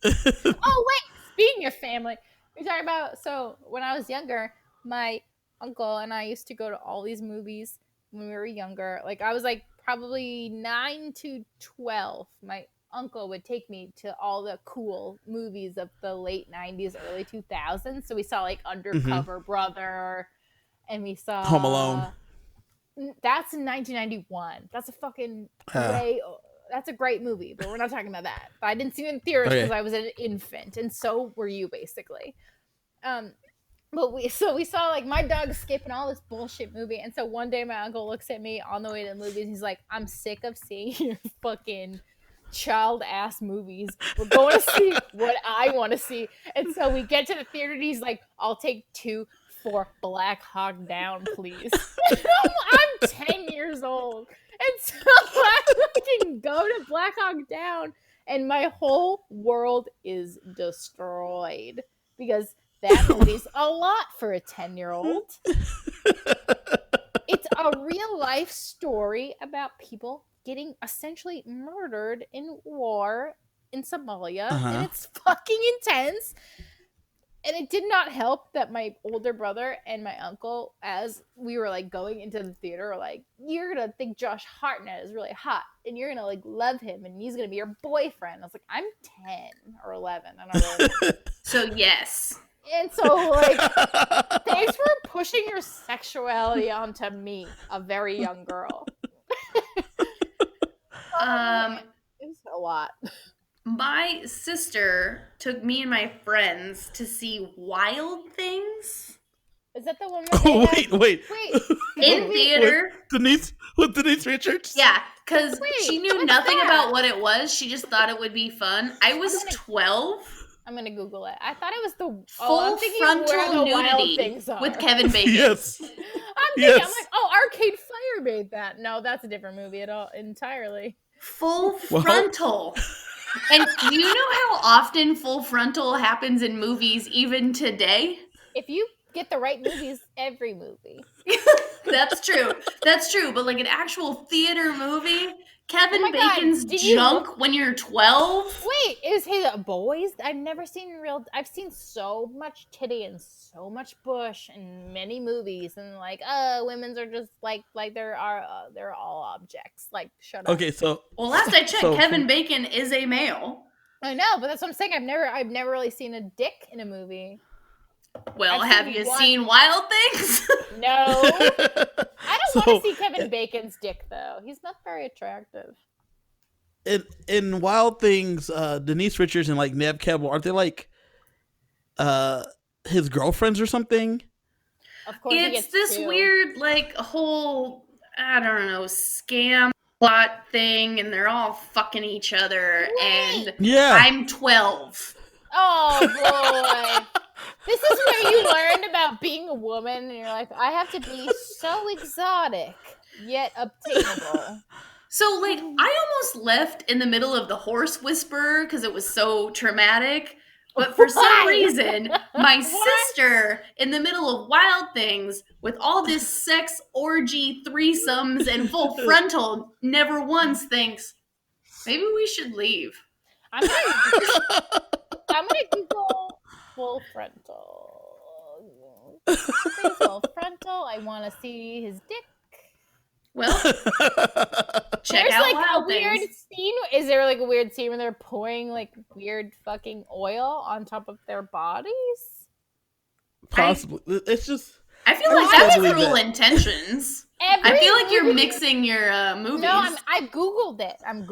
S2: Oh wait, speaking of family, we're talking about, so when I was younger, my uncle and I used to go to all these movies when we were younger. Like I was like probably 9 to 12. My uncle would take me to all the cool movies of the late 90s, early 2000s. So we saw like Undercover Brother, and we saw
S1: Home Alone.
S2: That's in 1991. That's a fucking that's a great movie, but we're not talking about that. But I didn't see it in theaters because I was an infant, and so were you, basically. But we saw like my dog Skip and all this bullshit movie, and so one day my uncle looks at me on the way to the movies. He's like, "I'm sick of seeing your fucking child ass movies. We're going to see what I want to see." And so we get to the theater, and he's like, "I'll take 2 for Black Hawk Down, please." I'm 10 years old. And so I fucking go to Black Hawk Down, and my whole world is destroyed because that movie's a lot for a 10-year-old. It's a real life story about people getting essentially murdered in war in Somalia, and it's fucking intense. And it did not help that my older brother and my uncle, as we were like going into the theater, were like, "You're gonna think Josh Hartnett is really hot, and you're gonna like love him, and he's gonna be your boyfriend." I was like, "I'm 10 or 11, I don't know."
S3: So yes.
S2: And so like, thanks for pushing your sexuality onto me, a very young girl. It was a lot.
S3: My sister took me and my friends to see Wild Things.
S2: Is that the one where
S1: wait.
S3: In theater.
S1: With Denise Richards?
S3: Yeah, because she knew nothing about what it was. She just thought it would be fun. I was 12.
S2: I'm going to Google it. I thought it was the
S3: full frontal nudity with Kevin Bacon.
S1: Yes.
S2: I'm like, Arcade Fire made that. No, that's a different movie entirely.
S3: Full frontal. And do you know how often full frontal happens in movies even today?
S2: If you get the right movies, every movie.
S3: That's true. But like an actual theater movie, Kevin Bacon's junk when you're 12?
S2: Wait, is he a boys? I've seen so much titty and so much bush in many movies, and like, women's are just like they're all objects. Like, shut up.
S1: Okay, so
S3: last I checked, Kevin Bacon is a male.
S2: I know, but that's what I'm saying. I've never really seen a dick in a movie.
S3: Well, have you seen Wild Things?
S2: No. I don't want to see Kevin Bacon's dick, though. He's not very attractive.
S1: In Wild Things, Denise Richards and like Nev Campbell, aren't they like his girlfriends or something?
S2: Of course,
S3: it's this weird like whole, I don't know, scam. plot thing, and they're all fucking each other, and
S1: Yeah.
S3: I'm 12.
S2: Oh boy. This is where you learned about being a woman, and you're like, I have to be so exotic yet obtainable.
S3: So, like, I almost left in the middle of the horse whisperer because it was so traumatic. But for some
S2: Why?
S3: reason, my
S2: What?
S3: sister, in the middle of Wild Things, with all this sex orgy threesomes and full frontal, never once thinks, maybe we should leave.
S2: I'm gonna Google full frontal. Please, full frontal. I want to see his dick.
S3: Well, check
S2: There's
S3: out
S2: like
S3: Wild
S2: a weird
S3: Things.
S2: scene. Is there like a weird scene where they're pouring like weird fucking oil on top of their bodies?
S1: Possibly. It's just.
S3: I feel
S1: I
S3: like
S1: just can't
S3: that's
S1: believe
S3: cruel
S1: that.
S3: intentions.
S2: Every
S3: I feel like you're
S2: movie-
S3: mixing your movies.
S2: No, I googled it. And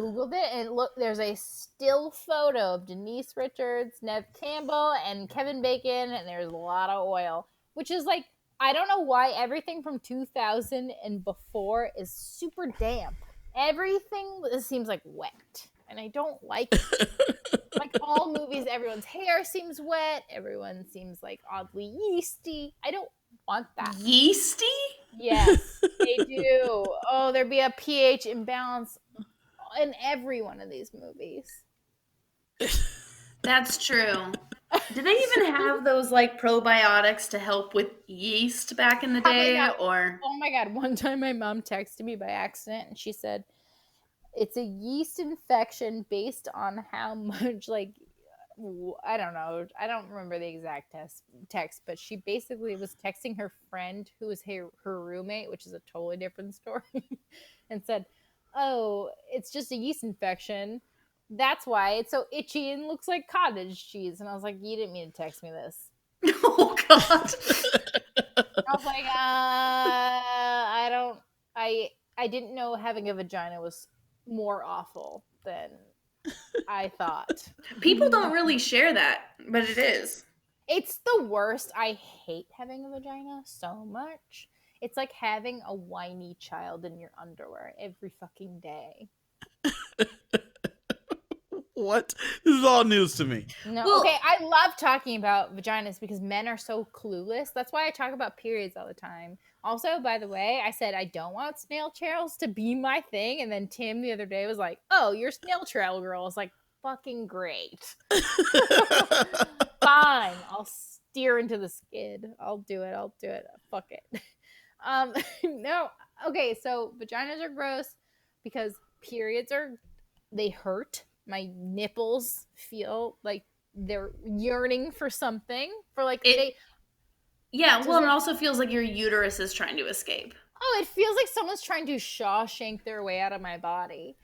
S2: look, there's a still photo of Denise Richards, Nev Campbell, and Kevin Bacon, and there's a lot of oil, which is like, I don't know why everything from 2000 and before is super damp. Everything seems like wet, and I don't like it. Like all movies, everyone's hair seems wet. Everyone seems like oddly yeasty. I don't want that.
S3: Yeasty?
S2: Yes, they do. Oh, there'd be a pH imbalance in every one of these movies.
S3: That's true. Did they even have those like probiotics to help with yeast back in the day? Or
S2: Oh my god, one time my mom texted me by accident and she said it's a yeast infection based on how much like I don't know. I don't remember the exact text, but she basically was texting her friend who was her roommate, which is a totally different story, and said, "Oh, it's just a yeast infection. That's why it's so itchy and looks like cottage cheese." And I was like, "You didn't mean to text me this."
S3: oh god.
S2: I was like, I didn't know having a vagina was more awful than I thought.
S3: People don't really share that, but it is.
S2: It's the worst. I hate having a vagina so much. It's like having a whiny child in your underwear every fucking day.
S1: What? This is all news to me.
S2: No,
S3: Well-
S2: okay, I love talking about vaginas because men are so clueless. That's why I talk about periods all the time. Also, by the way, I said I don't want snail trails to be my thing, and then Tim the other day was like, "Oh, you're snail trail girl." I was like, "Fucking great." Fine, I'll steer into the skid. I'll do it. Fuck it. No, okay, so vaginas are gross because periods they hurt. My nipples feel like they're yearning for something. For like
S3: Yeah,
S2: Does
S3: well,
S2: it-
S3: it also feels like your uterus is trying to escape.
S2: it feels like someone's trying to Shawshank their way out of my body.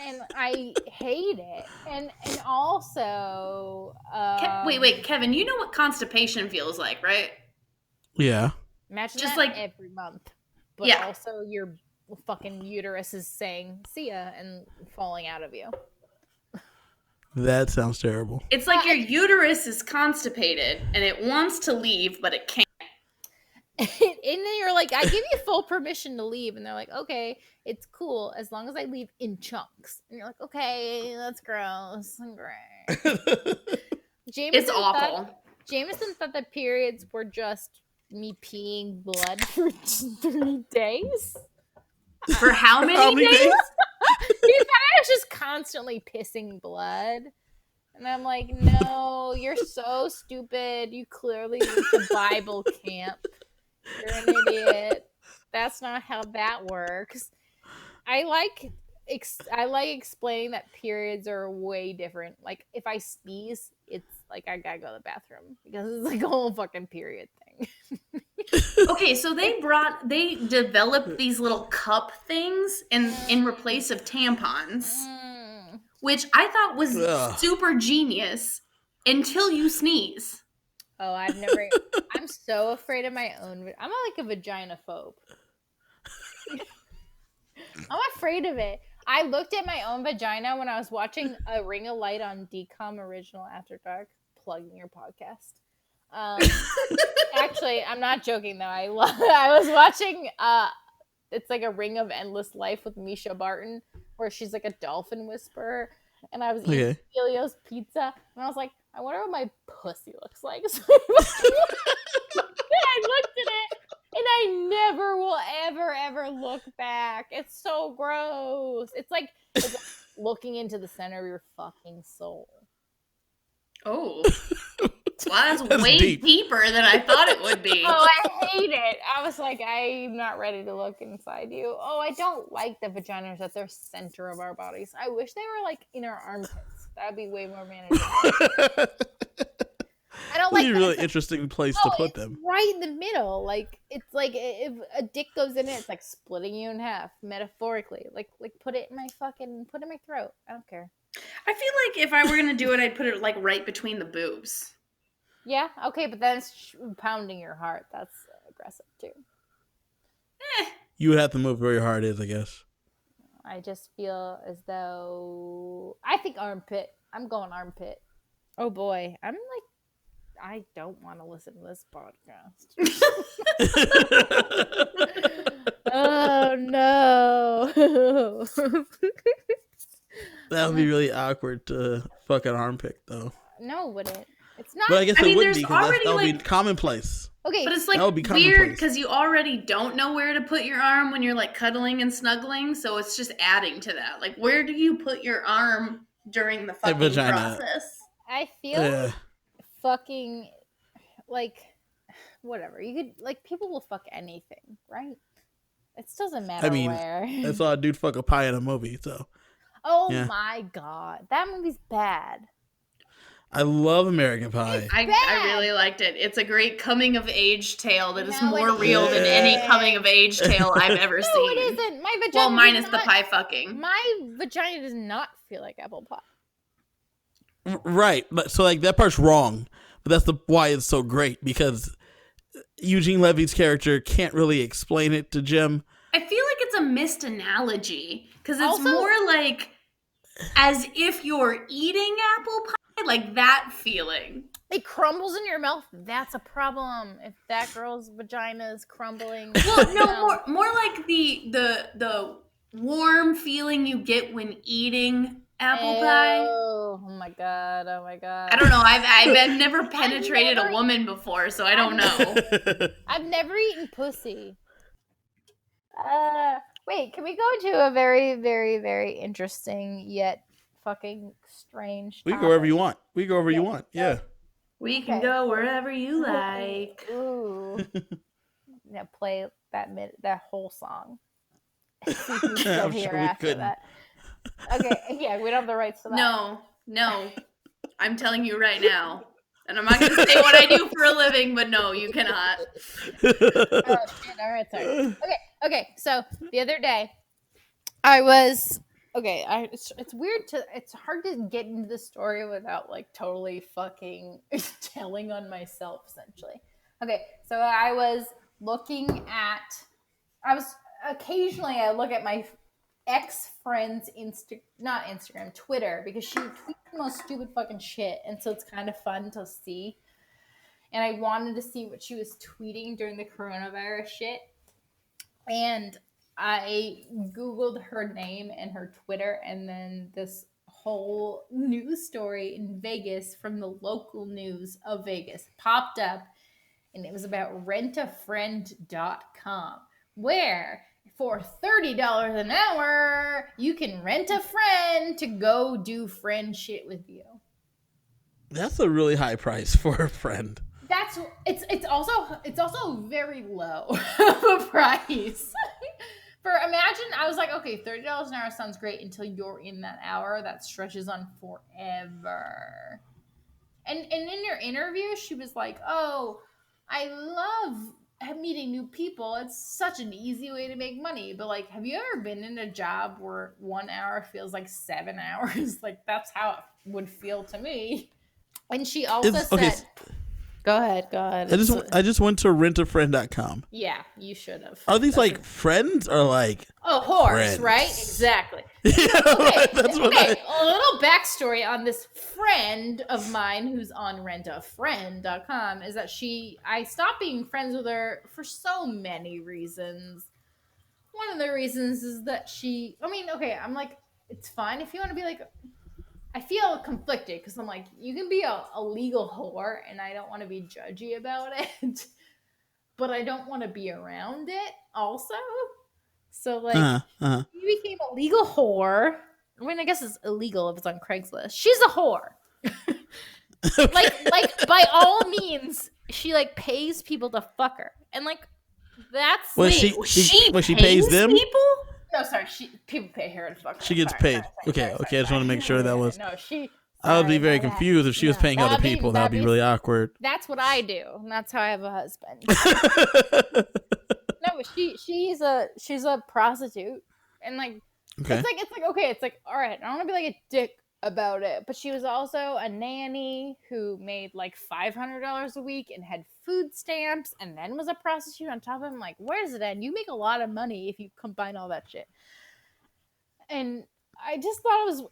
S2: And I hate it. And also
S3: Wait, Kevin, you know what constipation feels like, right?
S1: Yeah.
S2: imagine
S3: just
S2: that
S3: like-
S2: every month. But
S3: Yeah.
S2: also your fucking uterus is saying see ya and falling out of you.
S1: That sounds terrible.
S3: It's like your uterus is constipated and it wants to leave, but it can't.
S2: And then you're like, I give you full permission to leave, and they're like, okay, it's cool as long as I leave in chunks. And you're like, okay, that's gross and great.
S3: It's awful.
S2: Jameson thought that periods were just me peeing blood for 3 days.
S3: For how many,
S1: How many
S3: days?
S1: days?
S2: He thought I was just constantly pissing blood. And I'm like, no, you're so stupid. You clearly went to Bible camp. You're an idiot. That's not how that works. I like explaining that periods are way different. Like if I sneeze, it's like I gotta go to the bathroom because it's like a whole fucking period thing.
S3: Okay, so they developed these little cup things in replace of tampons, which I thought was
S1: Ugh.
S3: super genius until you sneeze.
S2: Oh, I'm so afraid of my own. I'm like a vagina phobe. I'm afraid of it. I looked at my own vagina when I was watching A Ring of Light on DCOM Original After Dark, plugging your podcast. Actually, I'm not joking though. I was watching it's like a Ring of Endless Life with Misha Barton, where she's like a dolphin whisperer. And I was eating Elio's pizza, and I was like, I wonder what my pussy looks like. So I looked at it, and I never will ever look back. It's so gross. It's like looking into the center of your fucking soul.
S3: Oh. Well, that's way
S1: deep.
S3: deeper than I thought it would be.
S2: Oh, I hate it. I was like, I'm not ready to look inside you. Oh, I don't like the vaginas at their center of our bodies. I wish they were like in our armpits. That would be way more manageable. I don't like
S1: a really interesting place to put them.
S2: Right in the middle. Like, it's like if a dick goes in it, it's like splitting you in half, metaphorically. Like put it in my throat. I don't care.
S3: I feel like if I were going to do it, I'd put it like right between the boobs.
S2: Yeah, okay, but then it's pounding your heart. That's aggressive too.
S1: You would have to move where your heart is, I guess.
S2: I just feel as though I think armpit. I'm going armpit. Oh boy, I'm like, I don't want to listen to this podcast. Oh no.
S1: That would be really awkward to fuck an armpit, though.
S2: No, it wouldn't. It's not.
S1: But I guess it would be, because that would be
S3: like,
S1: commonplace.
S2: Okay,
S3: but it's like weird because you already don't know where to put your arm when you're like cuddling and snuggling, so it's just adding to that. Like, where do you put your arm during the fucking process?
S2: I feel fucking like whatever. You could like people will fuck anything, right? It doesn't matter where.
S1: I saw a dude fuck a pie in a movie, so.
S2: Oh my god, that movie's bad.
S1: I love American Pie.
S3: I really liked it. It's a great coming of age tale that is more real than any coming of age tale I've ever seen.
S2: No, it isn't. My vagina.
S3: Well, minus the pie fucking.
S2: My vagina does not feel like apple pie.
S1: Right, but so like that part's wrong, but that's why it's so great, because Eugene Levy's character can't really explain it to Jim.
S3: I feel like it's a missed analogy because it's more like as if you're eating apple pie. Like that feeling.
S2: It crumbles in your mouth. That's a problem. If that girl's vagina is crumbling.
S3: Well, no, more like the warm feeling you get when eating apple pie.
S2: Oh my god! Oh my god!
S3: I don't know. I've never penetrated a woman before, so I don't know.
S2: I've never eaten pussy. Wait, can we go to a very, very, very interesting yet fucking strange topic?
S1: We go wherever you want. We go wherever you want. Yeah.
S3: We can go wherever you like.
S2: Ooh. Now play that whole song.
S1: I'm sure we couldn't.
S2: That. Okay, yeah, we don't have the rights to that.
S3: No. I'm telling you right now. And I'm not going to say what I do for a living, but no, you cannot.
S2: Oh, shit. All right, sorry. Okay, so the other day, I was... Okay, it's weird it's hard to get into the story without like totally fucking telling on myself, essentially. Okay, so I occasionally I look at my ex-friend's Twitter, because she tweets the most stupid fucking shit, and so it's kind of fun to see. And I wanted to see what she was tweeting during the coronavirus shit. And I Googled her name and her Twitter, and then this whole news story in Vegas from the local news of Vegas popped up, and it was about rentafriend.com, where for $30 an hour, you can rent a friend to go do friend shit with you.
S1: That's a really high price for a friend.
S2: It's also very low of a price. Imagine, I was like, okay, $30 an hour sounds great until you're in that hour that stretches on forever. And in your interview, she was like, oh, I love meeting new people. It's such an easy way to make money. But like, have you ever been in a job where 1 hour feels like 7 hours? Like, that's how it would feel to me. And she also said... Okay. Go ahead.
S1: I just went to rentafriend.com.
S2: Yeah, you should have.
S1: Are these like friends or like...
S2: Oh, whores, friends? Right? Exactly. Okay, a little backstory on this friend of mine who's on rentafriend.com is that I stopped being friends with her for so many reasons. one of the reasons is that I'm like, it's fine if you want to be like, I feel conflicted because I'm like, you can be a legal whore and I don't want to be judgy about it, but I don't want to be around it also. So like, you became a legal whore. I mean, I guess it's illegal if it's on Craigslist. She's a whore.
S1: Okay.
S2: Like by all means, she like pays people to fuck her, and like that's
S1: Well,
S3: Wait,
S1: she pays them.
S3: people?
S2: no, sorry, people pay her to fuck her.
S1: She gets
S2: Sorry,
S1: paid.
S2: sorry,
S1: Okay,
S2: sorry,
S1: okay. I just want to make sure that was.
S2: No, she.
S1: I would be
S2: sorry,
S1: very
S2: my bad.
S1: confused if she was
S2: No,
S1: paying other
S2: that'd be-
S1: people. That'd be really awkward.
S2: That's what I do, and that's how I have a husband. No, but she's a prostitute, and like
S1: Okay.
S2: it's like all right, I don't want to be like a dick about it, but she was also a nanny who made like $500 a week and had food stamps, and then was a prostitute on top of it. I'm like, where does it end? You make a lot of money if you combine all that shit. And I just thought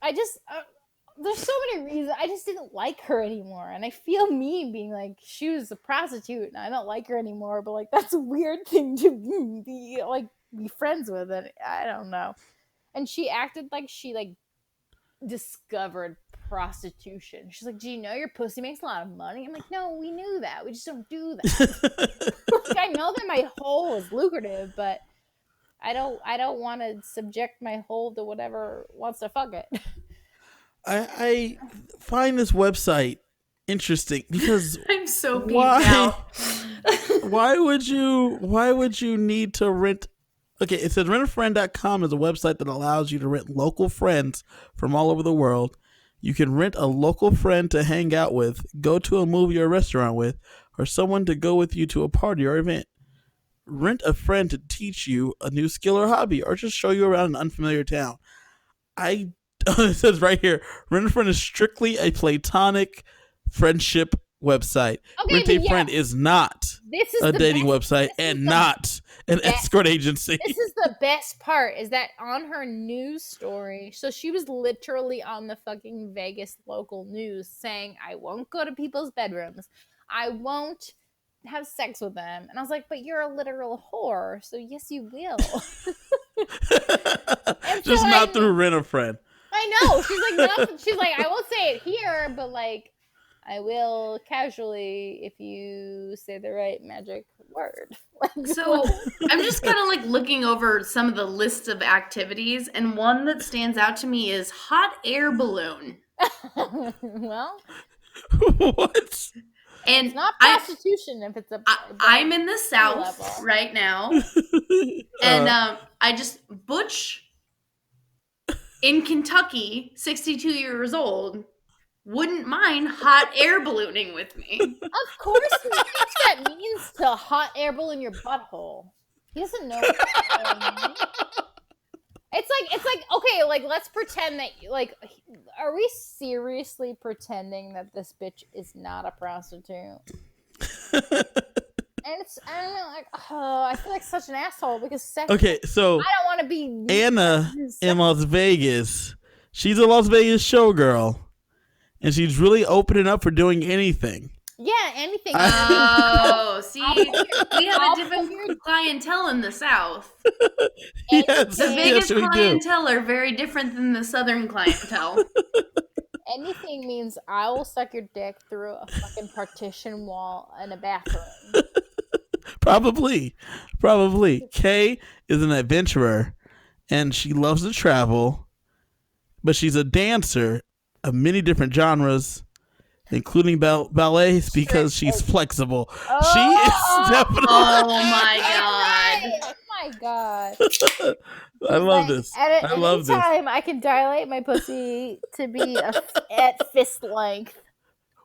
S2: there's so many reasons. I just didn't like her anymore. And I feel mean being like, she was a prostitute and I don't like her anymore. But like, that's a weird thing to be friends with. And I don't know. And she acted like she like discovered prostitution. She's like, do you know your pussy makes a lot of money? I'm like, no, we knew that. We just don't do that. Like, I know that my hole is lucrative, but I don't want to subject my hole to whatever wants to fuck it.
S1: I find this website interesting because
S3: I'm so beat
S1: why?
S3: out.
S1: why would you need to rent? Okay, it says rentafriend.com is a website that allows you to rent local friends from all over the world. You can rent a local friend to hang out with, go to a movie or restaurant with, or someone to go with you to a party or event. Rent a friend to teach you a new skill or hobby, or just show you around an unfamiliar town. It says right here, Rent a Friend is strictly a platonic friendship website.
S2: Okay,
S1: Rent a Friend is not
S2: This is
S1: a
S2: the
S1: dating
S2: best-
S1: website
S2: this is
S1: and
S2: the
S1: not an
S2: best-
S1: escort agency.
S2: This is the best part, is that on her news story, so she was literally on the fucking Vegas local news saying, I won't go to people's bedrooms. I won't have sex with them. And I was like, but you're a literal whore, so yes, you will.
S1: Just
S2: so
S1: not through Rent a Friend.
S2: I know. She's like, I won't say it here, but like, I will casually if you say the right magic word.
S3: So I'm just kind of like looking over some of the lists of activities, and one that stands out to me is hot air balloon.
S2: Well,
S1: What?
S3: And
S2: it's not prostitution if it's
S3: I'm in the South
S2: level.
S3: right now, and I just Butch in Kentucky, 62 years old, wouldn't mind hot air ballooning with me.
S2: Of course he thinks that means to hot air balloon your butthole. He doesn't know what that means. It's like okay, like let's pretend that like are we seriously pretending that this bitch is not a prostitute? And I don't know, like I feel like such an asshole because
S1: Okay, so
S2: I don't want to be
S1: Anna in Las Vegas, she's a Las Vegas showgirl, and she's really opening up for doing anything.
S2: Yeah, anything.
S3: Oh, see, we have
S2: I'll
S3: a different
S2: figure-
S3: clientele in the South.
S1: Yes,
S3: The
S2: Anything-
S3: Vegas
S1: yes, we do.
S3: clientele are very different than the Southern clientele.
S2: Anything means I will suck your dick through a fucking partition wall in a bathroom.
S1: Probably. Kay is an adventurer, and she loves to travel, but she's a dancer of many different genres, including ballets, because she's flexible. She is definitely.
S3: Oh my god.
S2: Oh my god.
S1: I love this.
S2: At
S1: I love
S2: any
S1: this.
S2: time, I can dilate my pussy to be at fist length.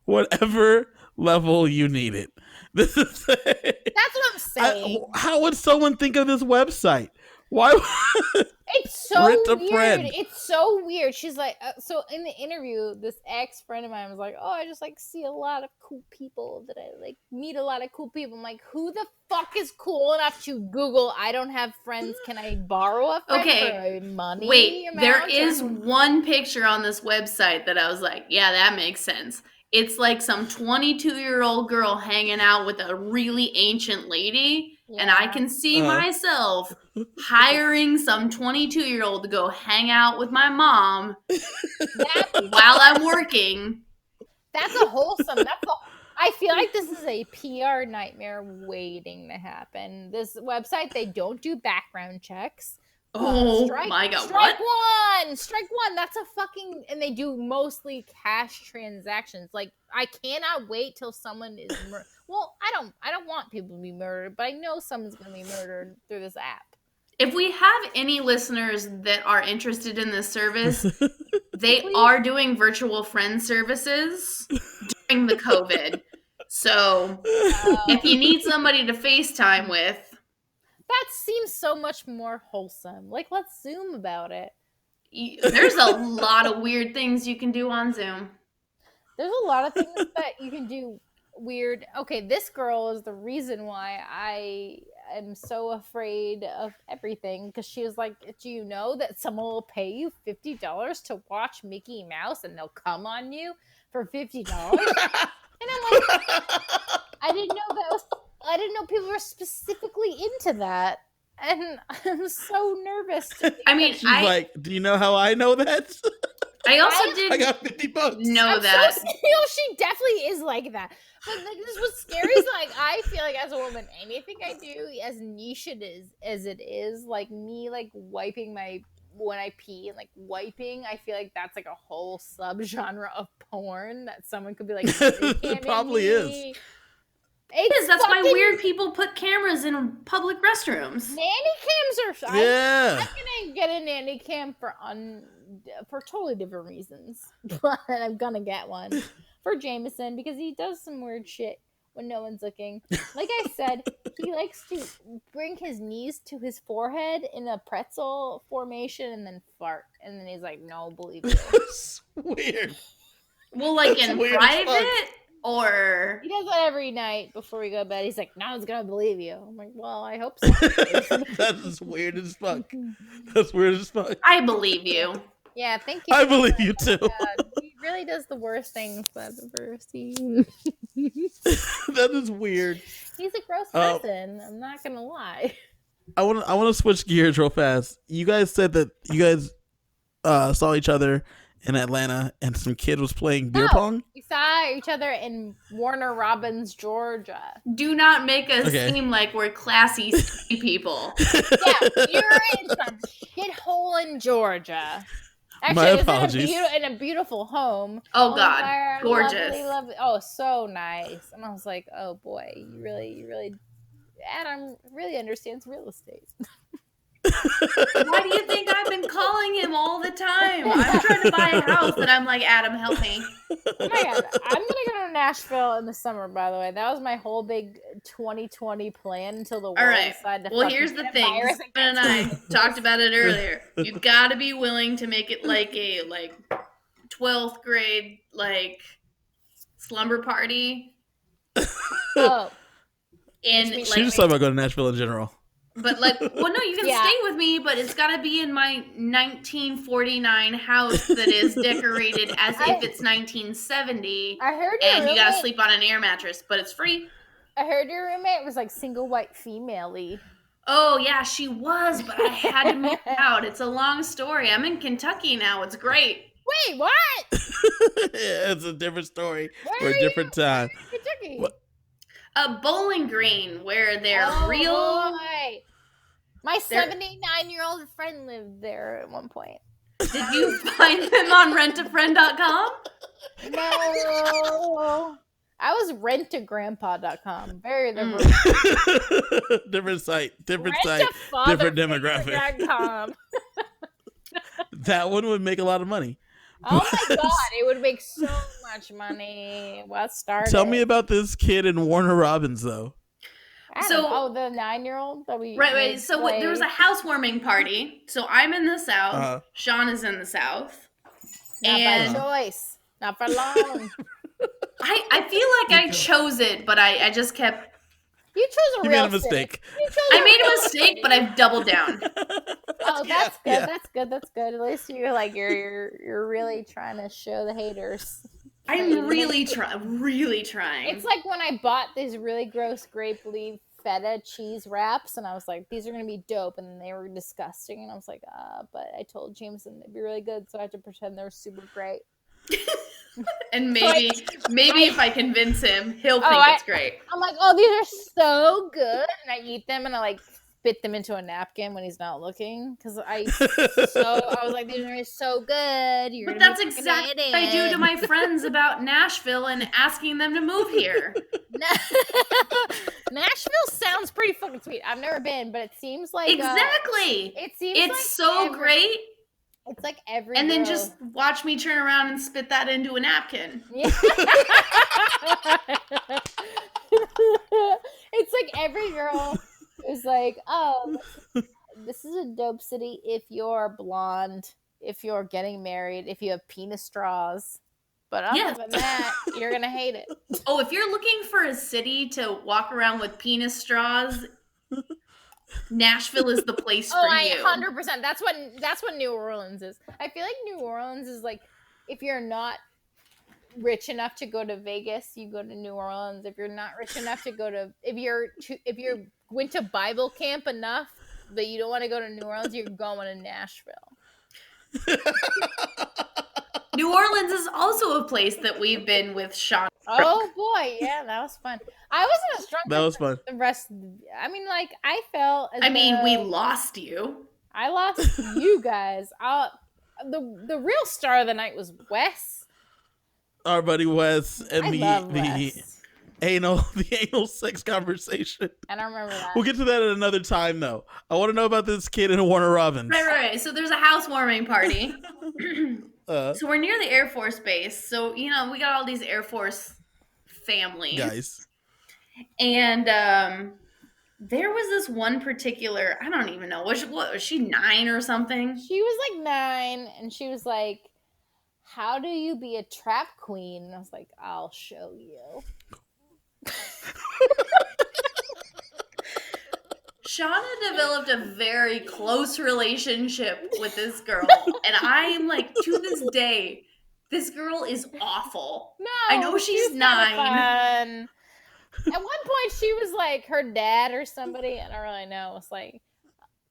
S1: Whatever level you need it. This is.
S2: That's what I'm saying.
S1: How would someone think of this website? Why?
S2: It's so
S1: Rent a
S2: weird.
S1: friend.
S2: It's so weird. She's like, so in the interview, this ex friend of mine was like, "Oh, I just like see a lot of cool people that I like meet a lot of cool people." I'm like, who the fuck is cool enough to Google? I don't have friends. Can I borrow a friend
S3: Okay,
S2: for money?
S3: Wait, there
S2: amount?
S3: is one picture on this website that I was like, yeah, that makes sense. It's like some 22-year-old girl hanging out with a really ancient lady, And I can see myself hiring some 22-year-old to go hang out with my mom while I'm working.
S2: That's a wholesome. I feel like this is a PR nightmare waiting to happen. This website, they don't do background checks.
S3: Oh my God!
S2: Strike one. That's a fucking. And they do mostly cash transactions. Like, I cannot wait till someone is murdered. Well, I don't want people to be murdered, but I know someone's gonna be murdered through this app.
S3: If we have any listeners that are interested in this service, they are doing virtual friend services during the COVID. So if you need somebody to FaceTime with.
S2: That seems so much more wholesome. Like, let's Zoom about it.
S3: There's a lot of weird things you can do on Zoom.
S2: There's a lot of things that you can do weird. Okay, this girl is the reason why I am so afraid of everything, because she was like, do you know that someone will pay you $50 to watch Mickey Mouse and they'll come on you for $50? And I'm like, I didn't know people were specifically into that. And I'm so nervous.
S3: I mean,
S1: she's like, do you know how I know that?
S3: I also did.
S1: I got $50.
S3: Know that.
S2: So, she definitely is like that. But like, this was scary. Is like, I feel like as a woman, anything I do, as niche as it is, like me, like wiping when I pee and like wiping, I feel like that's like a whole subgenre of porn that someone could be like,
S1: it probably is.
S3: That's why weird people put cameras in public restrooms.
S2: Nanny cams are.
S1: Yeah.
S2: I'm gonna get a nanny cam for totally different reasons, but I'm gonna get one for Jameson because he does some weird shit when no one's looking. Like I said, he likes to bring his knees to his forehead in a pretzel formation and then fart, and then he's like, "No, believe it."
S1: It's weird.
S3: Well, like in private. Or
S2: he does that every night before we go to bed. He's like, "No one's gonna believe you." I'm like, "Well, I hope so."
S1: That's weird as fuck. That's weird as fuck.
S3: I believe you.
S2: Yeah, thank you.
S1: I believe you too.
S2: He really does the worst things I've ever seen.
S1: That is weird.
S2: He's a gross person. I'm not gonna lie.
S1: I want to switch gears real fast. You guys said that you guys saw each other in Atlanta, and some kid was playing beer pong.
S2: We saw each other in Warner Robins, Georgia.
S3: Do not make us seem like we're classy people.
S2: Yeah, you're in some shithole in Georgia. Actually,
S1: My apologies.
S2: In a beautiful home.
S3: Oh God, gorgeous.
S2: Lovely, oh, so nice. And I was like, oh boy, you really, Adam really understands real estate.
S3: Why do you think I've been calling him all the time? I'm trying to buy a house, and I'm like, Adam, help me.
S2: Oh my God, I'm gonna go to Nashville in the summer. By the way, that was my whole big 2020 plan until the world decided to.
S3: Well, here's the thing. Ben and I talked about it earlier. You've got to be willing to make it like a 12th grade slumber party.
S2: Oh,
S3: and
S1: she was talking about going to Nashville in general.
S3: But well, no, you can stay with me, but it's got to be in my 1949 house that is decorated as if it's 1970.
S2: I heard
S3: you got to sleep on an air mattress, but it's free.
S2: I heard your roommate was like single white female-y.
S3: Oh, yeah, she was, but I had to move out. It's a long story. I'm in Kentucky now. It's great.
S2: Wait, what?
S1: Yeah, it's a different story for a different time.
S2: Kentucky?
S1: What?
S3: A Bowling Green where they're real.
S2: Boy. My 79-year-old friend lived there at one point.
S3: Did you find them on rentafriend.com?
S2: No. I was rentagrandpa.com. Very different.
S1: Different site, different demographic. That one would make a lot of money.
S2: Oh my God, it would make so much money. What started?
S1: Tell me about this kid in Warner Robins, though.
S2: The 9-year-old that we
S3: right. So there was a housewarming party. So I'm in the South. Shauna's in the South.
S2: Not by choice. Not for long.
S3: I feel like I chose it, but I just kept.
S2: You chose a real
S1: made a mistake.
S3: I made a mistake, but I've doubled down.
S2: Oh, that's good. Yeah. That's good. At least you're really trying to show the haters.
S3: I'm really trying.
S2: It's like when I bought these really gross grape leaf feta cheese wraps, and I was like, these are gonna be dope, and then they were disgusting, and I was like, but I told Jameson they'd be really good, so I had to pretend they were super great.
S3: And maybe if I convince him, he'll think it's great.
S2: I'm like, oh, these are so good, and I eat them, and I like spit them into a napkin when he's not looking, because I was like, these are so good.
S3: But that's exactly what I do to my friends about Nashville and asking them to move here.
S2: Nashville sounds pretty fucking sweet. I've never been, but it seems like
S3: exactly.
S2: It's
S3: so great.
S2: It's like every
S3: and
S2: girl.
S3: Then just watch me turn around and spit that into a napkin.
S2: Yeah. It's like every girl is like, oh, this is a dope city if you're blonde, if you're getting married, if you have penis straws. But other than that, you're going to hate it.
S3: Oh, if you're looking for a city to walk around with penis straws, Nashville is the place for you.
S2: 100%. That's what New Orleans is. I feel like New Orleans is like, if you're not rich enough to go to Vegas, you go to New Orleans. If you're not rich enough to go to, if you went to Bible camp enough that you don't want to go to New Orleans, you're going to Nashville.
S3: New Orleans is also a place that we've been with Shauna.
S2: Oh boy, yeah, that was fun. I wasn't as drunk.
S1: That was fun.
S2: The rest, I mean, like I felt.
S3: We lost you.
S2: I lost you guys. The real star of the night was Wes.
S1: Our buddy Wes and
S2: the
S1: anal sex conversation.
S2: And I remember that.
S1: We'll get to that at another time, though. I want to know about this kid in Warner Robins.
S3: Right. So there's a housewarming party. So we're near the Air Force Base. So, we got all these Air Force families.
S1: Guys.
S3: And there was this one particular, I don't even know, was she 9 or something?
S2: She was like 9, and she was like, how do you be a trap queen? And I was like, I'll show you.
S3: Shauna developed a very close relationship with this girl. And I'm like, to this day, this girl is awful.
S2: No,
S3: I know she's 9.
S2: Fun. At one point, she was like her dad or somebody. I don't really know. It was like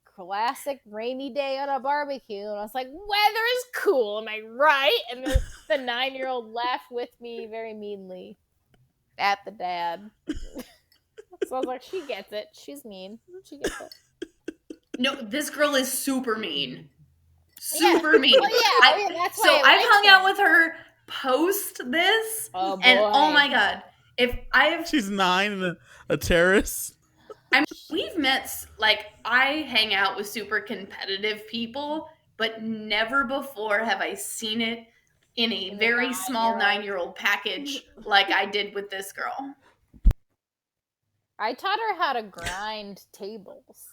S2: classic rainy day on a barbecue. And I was like, weather is cool. Am I right? And the 9-year-old laughed with me very meanly at the dad. So I was like, she gets it. She's mean. She gets it.
S3: No, this girl is super mean. Super mean.
S2: Well, that's why
S3: I've hung out with her post this.
S2: Oh, boy.
S3: And oh my God.
S1: She's 9 and a terrorist.
S3: I mean, we've met, I hang out with super competitive people, but never before have I seen it in a very small 9-year-old package like I did with this girl.
S2: I taught her how to grind tables.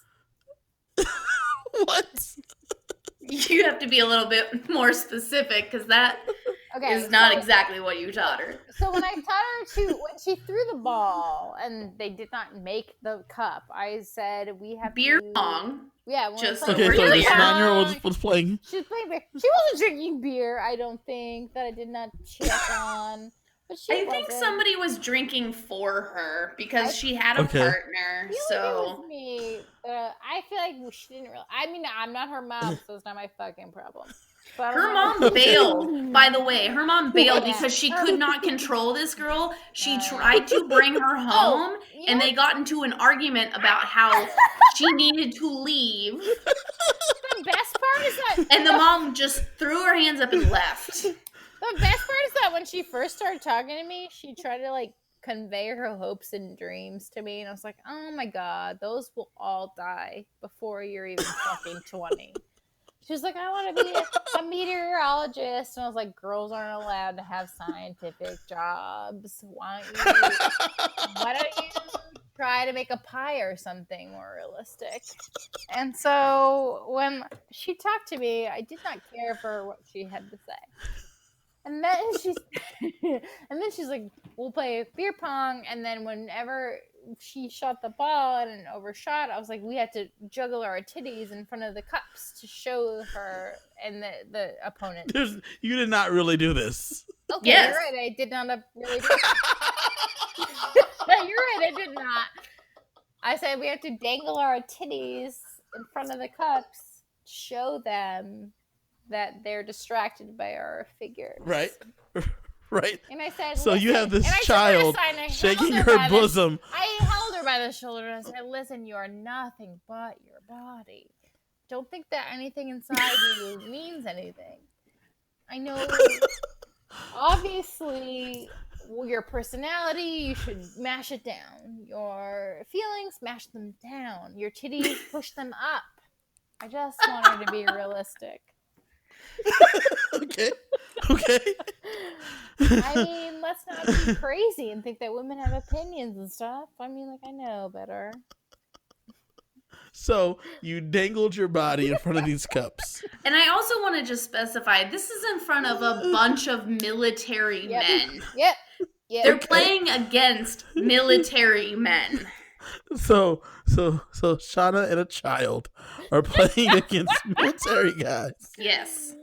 S1: What?
S3: You have to be a little bit more specific, because that is not exactly what you taught her.
S2: So when I taught her when she threw the ball and they did not make the cup, I said we have
S3: beer pong.
S2: Yeah,
S3: just
S1: okay. So this 9-year-old was playing.
S2: She was playing beer. She wasn't drinking beer. I don't think that I did not check on. But I
S3: think somebody was drinking for her because she had a partner. So
S2: it was me. I feel like she didn't really. I mean, I'm not her mom, so it's not my fucking problem.
S3: Her mom bailed, by the way. Her mom bailed because she could not control this girl. She tried to bring her home, and they got into an argument about how she needed to leave.
S2: The best part is that...
S3: And the mom just threw her hands up and left.
S2: The best part is that when she first started talking to me, she tried to, convey her hopes and dreams to me, and I was like, oh my God, those will all die before you're even fucking 20. She was like, I want to be a meteorologist. And I was like, girls aren't allowed to have scientific jobs. Why don't you try to make a pie or something more realistic? And so when she talked to me, I did not care for what she had to say. And then she's like, we'll play beer pong. And then whenever she shot the ball and it overshot, I was like, we had to juggle our titties in front of the cups to show her and the opponent.
S1: You did not really do this.
S2: Okay, yes. You're right. I did not really do it. You're right. I did not. I said we have to dangle our titties in front of the cups, show them that they're distracted by our figures.
S1: Right. Right.
S2: And I said,
S1: so you have this
S2: and I
S1: child
S2: took her aside and I
S1: shaking
S2: held
S1: her
S2: by
S1: bosom.
S2: I held her by the shoulder and I said, listen, you are nothing but your body. Don't think that anything inside you means anything. I know, obviously, your personality, you should mash it down. Your feelings, mash them down. Your titties, push them up. I just want her to be realistic.
S1: Okay.
S2: I mean, let's not be crazy and think that women have opinions and stuff. I mean, like, I know better.
S1: So you dangled your body in front of these cups.
S3: And I also want to just specify, this is in front of a bunch of military men.
S2: Yep.
S3: They're playing against military men.
S1: So Shauna and a child are playing against military guys.
S3: Yes.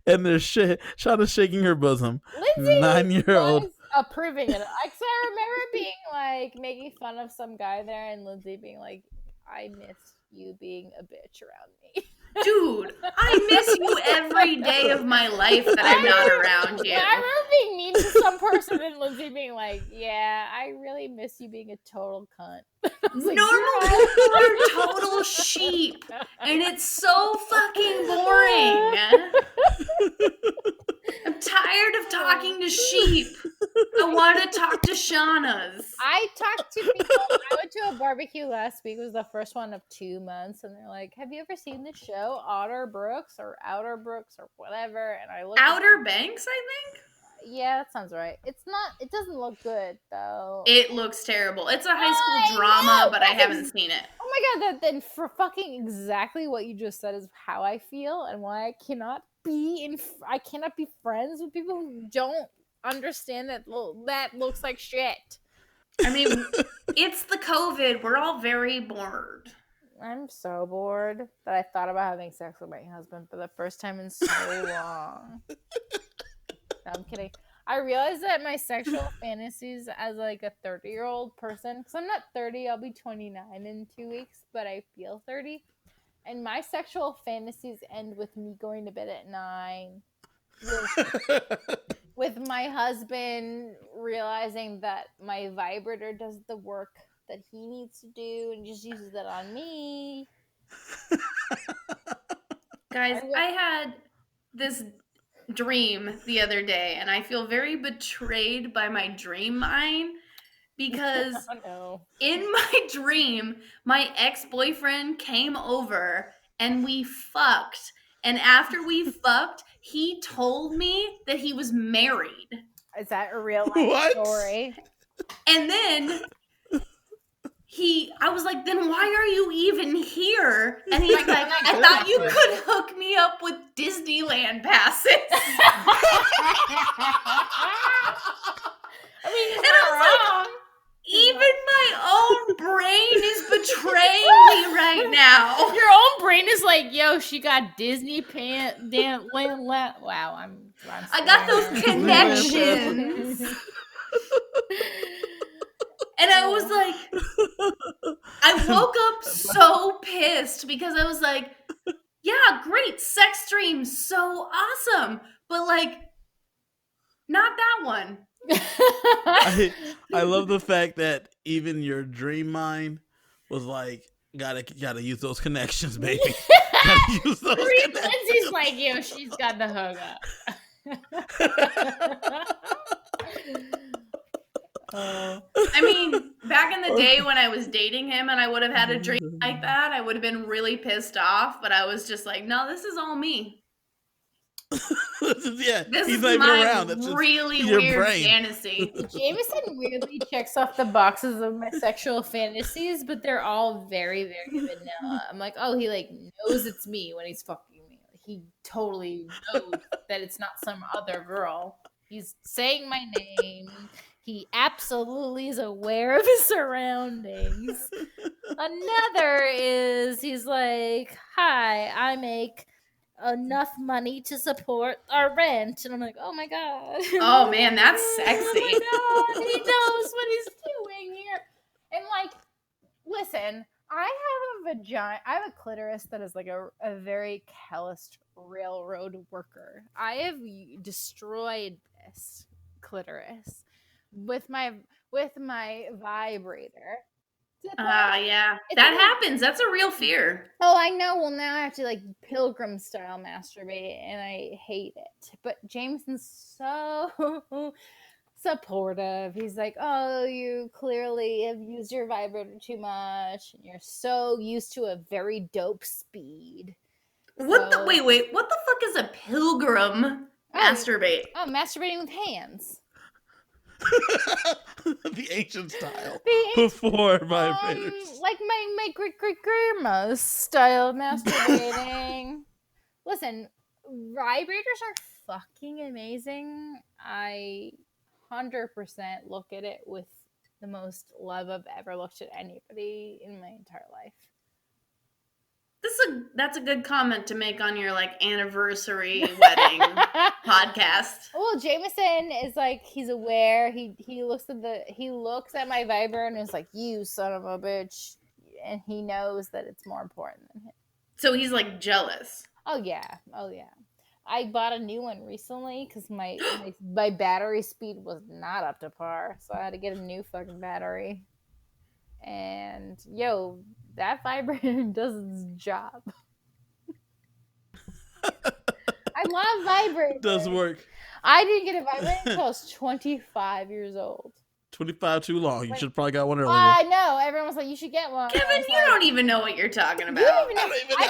S1: And they're Shauna's shaking her bosom.
S2: Lindsey
S1: 9-year-old.
S2: was approving it. I remember being like making fun of some guy there, and Lindsey being like, "I miss you being a bitch around me."
S3: Dude, I miss you every day of my life that I'm not around you.
S2: Yeah, I remember being mean to some person and Lindsey being like, "Yeah, I really miss you being a total cunt." Like,
S3: normal people are total sheep, and it's so fucking boring. I'm tired of talking to sheep. I want to talk to Shauna's.
S2: I talked to people. I went to a barbecue last week. It was the first one of 2 months, and they're like, "Have you ever seen the show Outer Brooks or whatever?" And I looked.
S3: Outer Banks, I think.
S2: Yeah, that sounds right. It's not. It doesn't look good though.
S3: It looks terrible. It's a high school drama, but I haven't seen it.
S2: Oh my god! Then for fucking exactly what you just said is how I feel and why I cannot be friends with people who don't understand that that looks like shit.
S3: I mean, it's the COVID. We're all very bored.
S2: I'm so bored that I thought about having sex with my husband for the first time in so long. No, I'm kidding. I realized that my sexual fantasies as like a 30-year-old person, because I'm not 30, I'll be 29 in 2 weeks, but I feel 30. And my sexual fantasies end with me going to bed at 9, with my husband realizing that my vibrator does the work that he needs to do and just uses it on me.
S3: Guys, I had this dream the other day, and I feel very betrayed by my dream mind because in my dream, my ex-boyfriend came over and we fucked. And after we fucked, he told me that he was married.
S2: Is that a real life story?
S3: And then I was like, then why are you even here? And he's like, I thought you could hook me up with Disneyland passes.
S2: I mean,
S3: and I was like, even my own brain is betraying me right now.
S2: Your own brain is like, yo, she got Disney wow,
S3: I got those connections. And I was like, I woke up so pissed because I was like, yeah, great, sex dream, so awesome. But like, not that one.
S1: I love the fact that even your dream mind was like, gotta use those connections, baby. Gotta use those connections.
S2: Lindsey's like, yo, she's got the hook up.
S3: I mean, back in the day when I was dating him and I would have had a dream like that, I would have been really pissed off, but I was just like, no, this is all me.
S1: Yeah,
S3: this
S1: he's
S3: is
S1: not even
S3: my
S1: around. That's
S3: really
S1: your
S3: weird
S1: brain.
S3: fantasy.
S2: Jameson weirdly checks off the boxes of my sexual fantasies, but they're all very, very vanilla. I'm like, oh, he like knows it's me when he's fucking me. He totally knows that it's not some other girl. He's saying my name. He absolutely is aware of his surroundings. Another is he's like, hi, I make enough money to support our rent. And I'm like, oh my God.
S3: Oh man, that's sexy.
S2: Oh my God. He knows what he's doing here. And like, Listen, I have a vagina. I have a clitoris that is like a very calloused railroad worker. I have destroyed this clitoris with my vibrator.
S3: Yeah.
S2: It's
S3: That
S2: like
S3: happens. That's a real fear.
S2: Oh, I know. Well, now I have to like pilgrim style masturbate, and I hate it. But Jameson's so supportive. He's like, "Oh, you clearly have used your vibrator too much, and you're so used to a very dope speed."
S3: Wait. What the fuck is a pilgrim masturbate?
S2: Oh, masturbating with hands.
S1: The ancient style.
S2: The
S1: Before vibrators.
S2: like my great grandma's style of masturbating. Listen, vibrators are fucking amazing. I 100% look at it with the most love I've ever looked at anybody in my entire life.
S3: That's a good comment to make on your like anniversary wedding podcast.
S2: Well, Jameson is like, he's aware. He looks at my vibrator and is like, "You son of a bitch," and he knows that it's more important than him.
S3: So he's like jealous.
S2: Oh yeah. I bought a new one recently because my battery speed was not up to par, so I had to get a new fucking battery. And yo, that vibrator does its job. I love vibrators.
S1: It does work.
S2: I didn't get a vibrator until I was 25 years old.
S1: 25 too long. You should have probably got one earlier.
S2: I know. Everyone was like, "You should get one."
S3: Kevin, you don't even know what you're talking about.
S2: You don't even know.
S1: I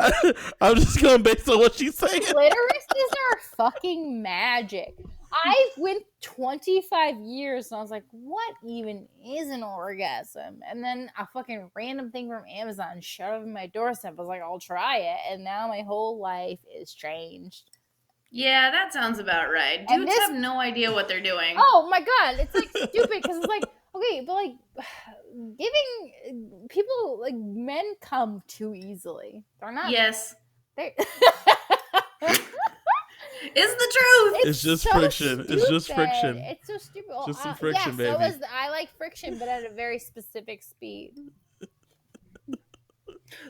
S1: don't even know. I'm just going based on what she's saying.
S2: Clitorises are fucking magic. I went 25 years and I was like, "What even is an orgasm?" And then a fucking random thing from Amazon showed up on my doorstep. I was like, "I'll try it," and now my whole life is changed.
S3: Yeah, that sounds about right.
S2: And
S3: Dudes have no idea what they're doing.
S2: Oh my god, it's like stupid because it's like, okay, but like giving people, like, men come too easily. They're not.
S3: Yes.
S2: They
S3: It's the truth.
S1: It's just
S2: so
S1: friction. It's just
S2: stupid.
S1: friction.
S2: It's so stupid.
S1: Just some friction,
S2: yeah, so
S1: baby.
S2: I like friction, but at a very specific speed.
S3: The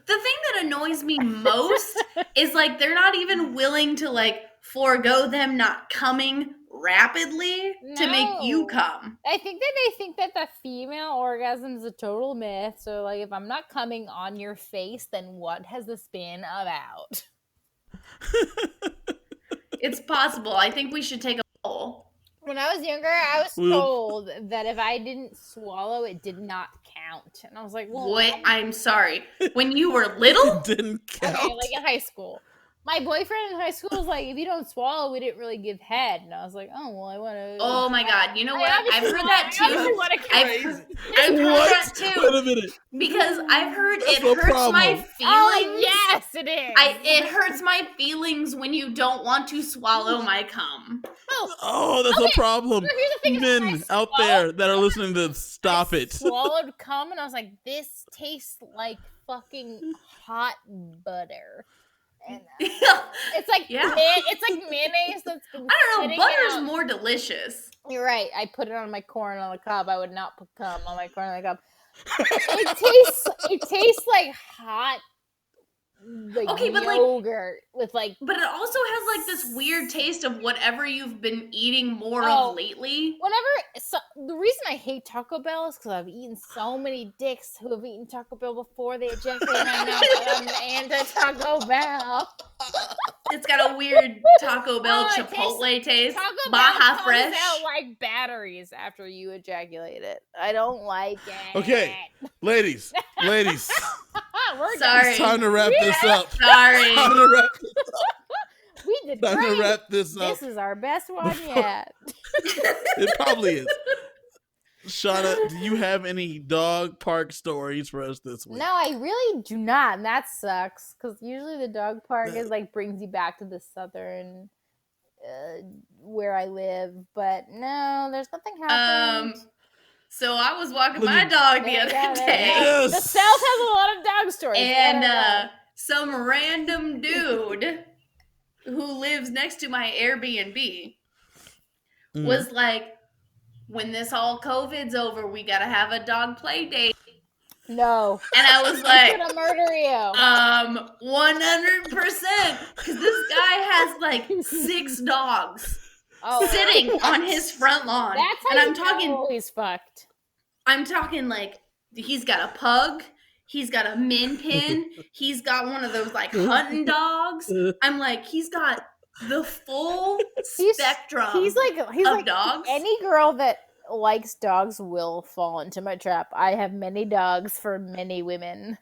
S3: thing that annoys me most is like they're not even willing to like forego them not coming rapidly to make you
S2: No.
S3: come.
S2: I think that they think that the female orgasm is a total myth. So, like, if I'm not coming on your face, then what has this been about?
S3: It's possible. I think we should take a poll.
S2: When I was younger, I was
S1: Well-
S2: told that if I didn't swallow, it did not count. And I was like, well,
S3: What? I'm sorry. When you were little?
S1: Didn't count.
S2: okay, like in high school. My boyfriend in high school was like, if you don't swallow, we didn't really give head. And I was like, oh, well, I want to.
S3: Oh my god. You know what? I've heard that too. I've heard
S1: What?
S3: that too.
S1: Wait a minute.
S3: Because I've heard
S1: That's
S3: it
S1: no
S3: hurts my
S1: problem.
S3: feelings.
S2: Oh, yes, it is.
S3: It hurts my feelings when you don't want to swallow my cum.
S1: Oh, that's no problem.
S2: So here's the thing, is when I
S1: Men out
S2: swallowed-
S1: there that are listening to stop
S2: I
S1: it.
S2: swallowed cum and I was like, this tastes like fucking hot butter. And it's like
S3: Yeah.
S2: it's like mayonnaise that's been
S3: I don't know.
S2: sitting
S3: Butter's
S2: out.
S3: more delicious.
S2: You're right. I put it on my corn on the cob. I would not put cum on my corn on the cob. It tastes like hot, like,
S3: Okay, but, like-
S2: yogurt with like.
S3: But it also has like this weird taste of whatever you've been eating more
S2: Oh.
S3: of lately.
S2: The reason I hate Taco Bell is because I've eaten so many dicks who have eaten Taco Bell before they ejaculate. And I know that I'm anti-Taco Bell.
S3: It's got a weird Taco Bell
S2: Oh, it
S3: Chipotle taste.
S2: Taco Bell
S3: Baja
S2: comes
S3: Fresh.
S2: out like batteries after you ejaculate it. I don't like it.
S1: Okay. Ladies,
S2: We're
S3: Sorry.
S2: done.
S1: it's time to wrap this up.
S3: Sorry.
S1: Time to wrap,
S2: We did
S1: time
S2: great.
S1: to wrap this up.
S2: This is our best one yet.
S1: It probably is. Shauna, do you have any dog park stories for us this week?
S2: No, I really do not, and that sucks. Because usually the dog park is like brings you back to the southern where I live, but no, there's nothing happened.
S3: So I was walking
S1: Look
S3: my
S1: at-
S3: dog the
S2: There
S3: other
S2: you go, there
S3: day.
S2: you go.
S1: Yes.
S2: The South has a lot of dog stories.
S3: And some random dude who lives next to my Airbnb
S1: Mm.
S3: was like, when this all COVID's over, we gotta have a dog play date.
S2: No.
S3: And I was
S2: I'm
S3: like,
S2: gonna murder you.
S3: 100%. Because this guy has like 6 dogs sitting on his front lawn.
S2: That's how
S3: And
S2: you
S3: I'm talking,
S2: know he's fucked.
S3: I'm talking like he's got a pug, he's got a min pin, he's got one of those like hunting dogs. I'm like, he's got the full spectrum
S2: He's
S3: of
S2: like
S3: dogs.
S2: any girl that likes dogs will fall into my trap. I have many dogs for many women.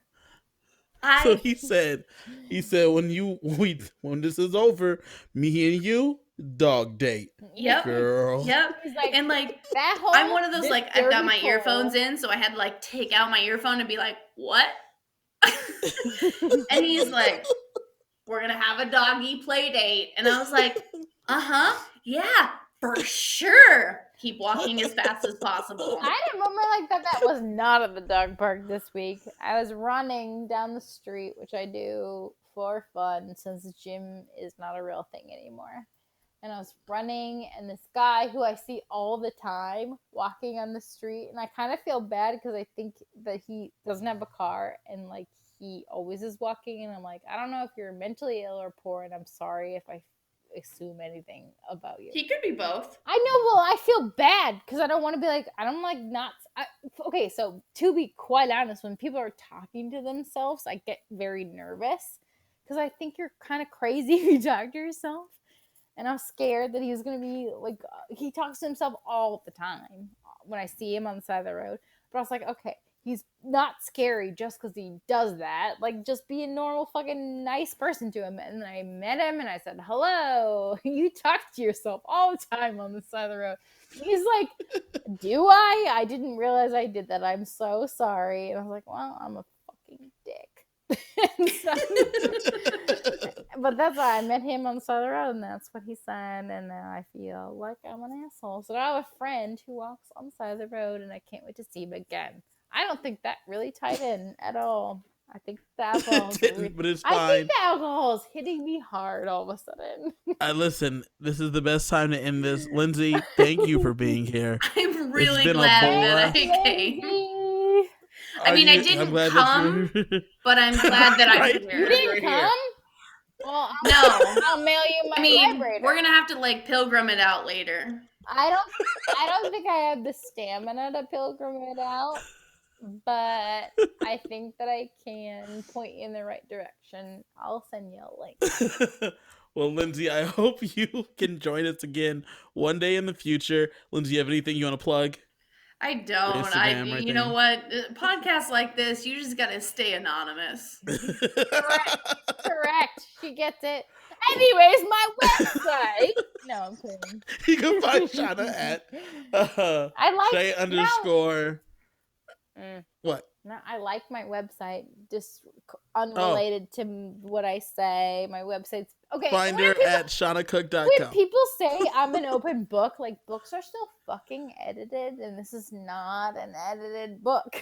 S1: So he said when this is over, me and you dog date.
S3: Yep.
S1: Girl.
S3: Yep.
S2: He's like,
S3: And like
S2: that hole,
S3: I'm one of those
S2: this
S3: like I've got
S2: dirty
S3: my
S2: hole.
S3: earphones in, so I had to like take out my earphone and be like, "What?" And he's like, "We're gonna have a doggy play date," and I was like, yeah, for sure." Keep walking as fast as possible.
S2: I remember like that was not at the dog park this week. I was running down the street, which I do for fun since the gym is not a real thing anymore. And I was running, and this guy who I see all the time walking on the street, and I kind of feel bad because I think that he doesn't have a car, and like he always is walking, and I'm like, I don't know if you're mentally ill or poor, and I'm sorry if I assume anything about you.
S3: He could be both.
S2: I know. Well, I feel bad because I don't want to be like, I don't like not. Okay, so to be quite honest, when people are talking to themselves, I get very nervous because I think you're kind of crazy if you talk to yourself. And I'm scared that he's going to be like, he talks to himself all the time when I see him on the side of the road. But I was like, okay, he's not scary just because he does that. Like, just be a normal fucking nice person to him. And then I met him and I said, hello, you talk to yourself all the time on the side of the road. And he's like, do I? I didn't realize I did that. I'm so sorry. And I was like, well, I'm a fucking dick. But that's why I met him on the side of the road, and that's what he said, and now I feel like I'm an asshole. So now I have a friend who walks on the side of the road, and I can't wait to see him again. I don't think that really tied in at all. I think the alcohol
S1: but it's fine.
S2: I think the alcohol is hitting me hard all of a sudden.
S1: Listen, this is the best time to end this. Lindsay, thank you for being here.
S3: I'm really
S1: been a
S3: glad
S1: blast.
S3: that I came. I mean, I didn't
S1: glad
S3: come, but I'm glad that I'm
S1: Right.
S3: here.
S2: You didn't come? Well,
S3: No.
S2: I'll mail you my vibrator.
S3: We're gonna have to like pilgrim it out later.
S2: I don't think I have the stamina to pilgrim it out, but I think that I can point you in the right direction. I'll send you a link.
S1: Well, Lindsay, I hope you can join us again one day in the future. Lindsay, you have anything you want to plug?
S3: I don't.
S1: Instagram,
S3: You know what? Podcasts like this, you just gotta stay anonymous.
S2: Correct. She gets it. Anyways, my website. No, I'm kidding.
S1: You can find Shauna at Shay _ what?
S2: No, I like my website. Just unrelated to what I say. My website's okay.
S1: Find her at shaunacook.com.
S2: When people say I'm an open book, like books are still fucking edited, and this is not an edited book.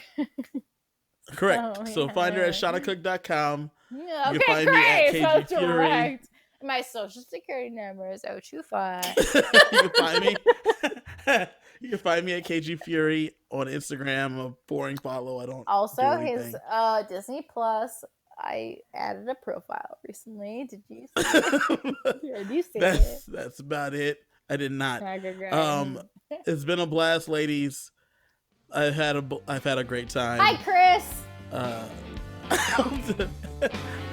S1: Correct.
S2: Oh,
S1: so
S2: yeah.
S1: find her at shaunacook.com.
S2: Yeah,
S1: You
S2: okay,
S1: can find
S2: great.
S1: me at KG
S2: So
S1: Fury.
S2: correct. My social security number is 025.
S1: You can find me. You can find me at KG Fury on Instagram. A boring follow. I don't.
S2: Also,
S1: do
S2: his
S1: anything.
S2: Disney Plus. I added a profile recently. Did you see it? Did you see it?
S1: That's about it. I did not.
S2: Okay.
S1: It's been a blast, ladies. I've had a great time.
S2: Hi, Chris.
S1: I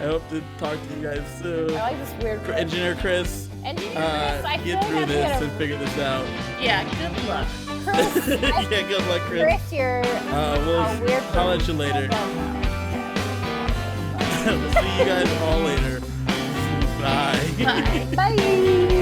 S1: hope to talk to you guys soon.
S2: I like this weird.
S1: Engineer Chris.
S2: Engineer Chris, I
S1: get
S2: feel
S1: through
S2: like
S1: this and figure this out.
S3: Yeah, good luck.
S2: Chris,
S1: Yeah, good luck, Chris.
S2: Chris, you're
S1: We'll
S2: a weird.
S1: I'll let you later. We'll see you guys all later. Bye.
S3: Bye.
S2: Bye.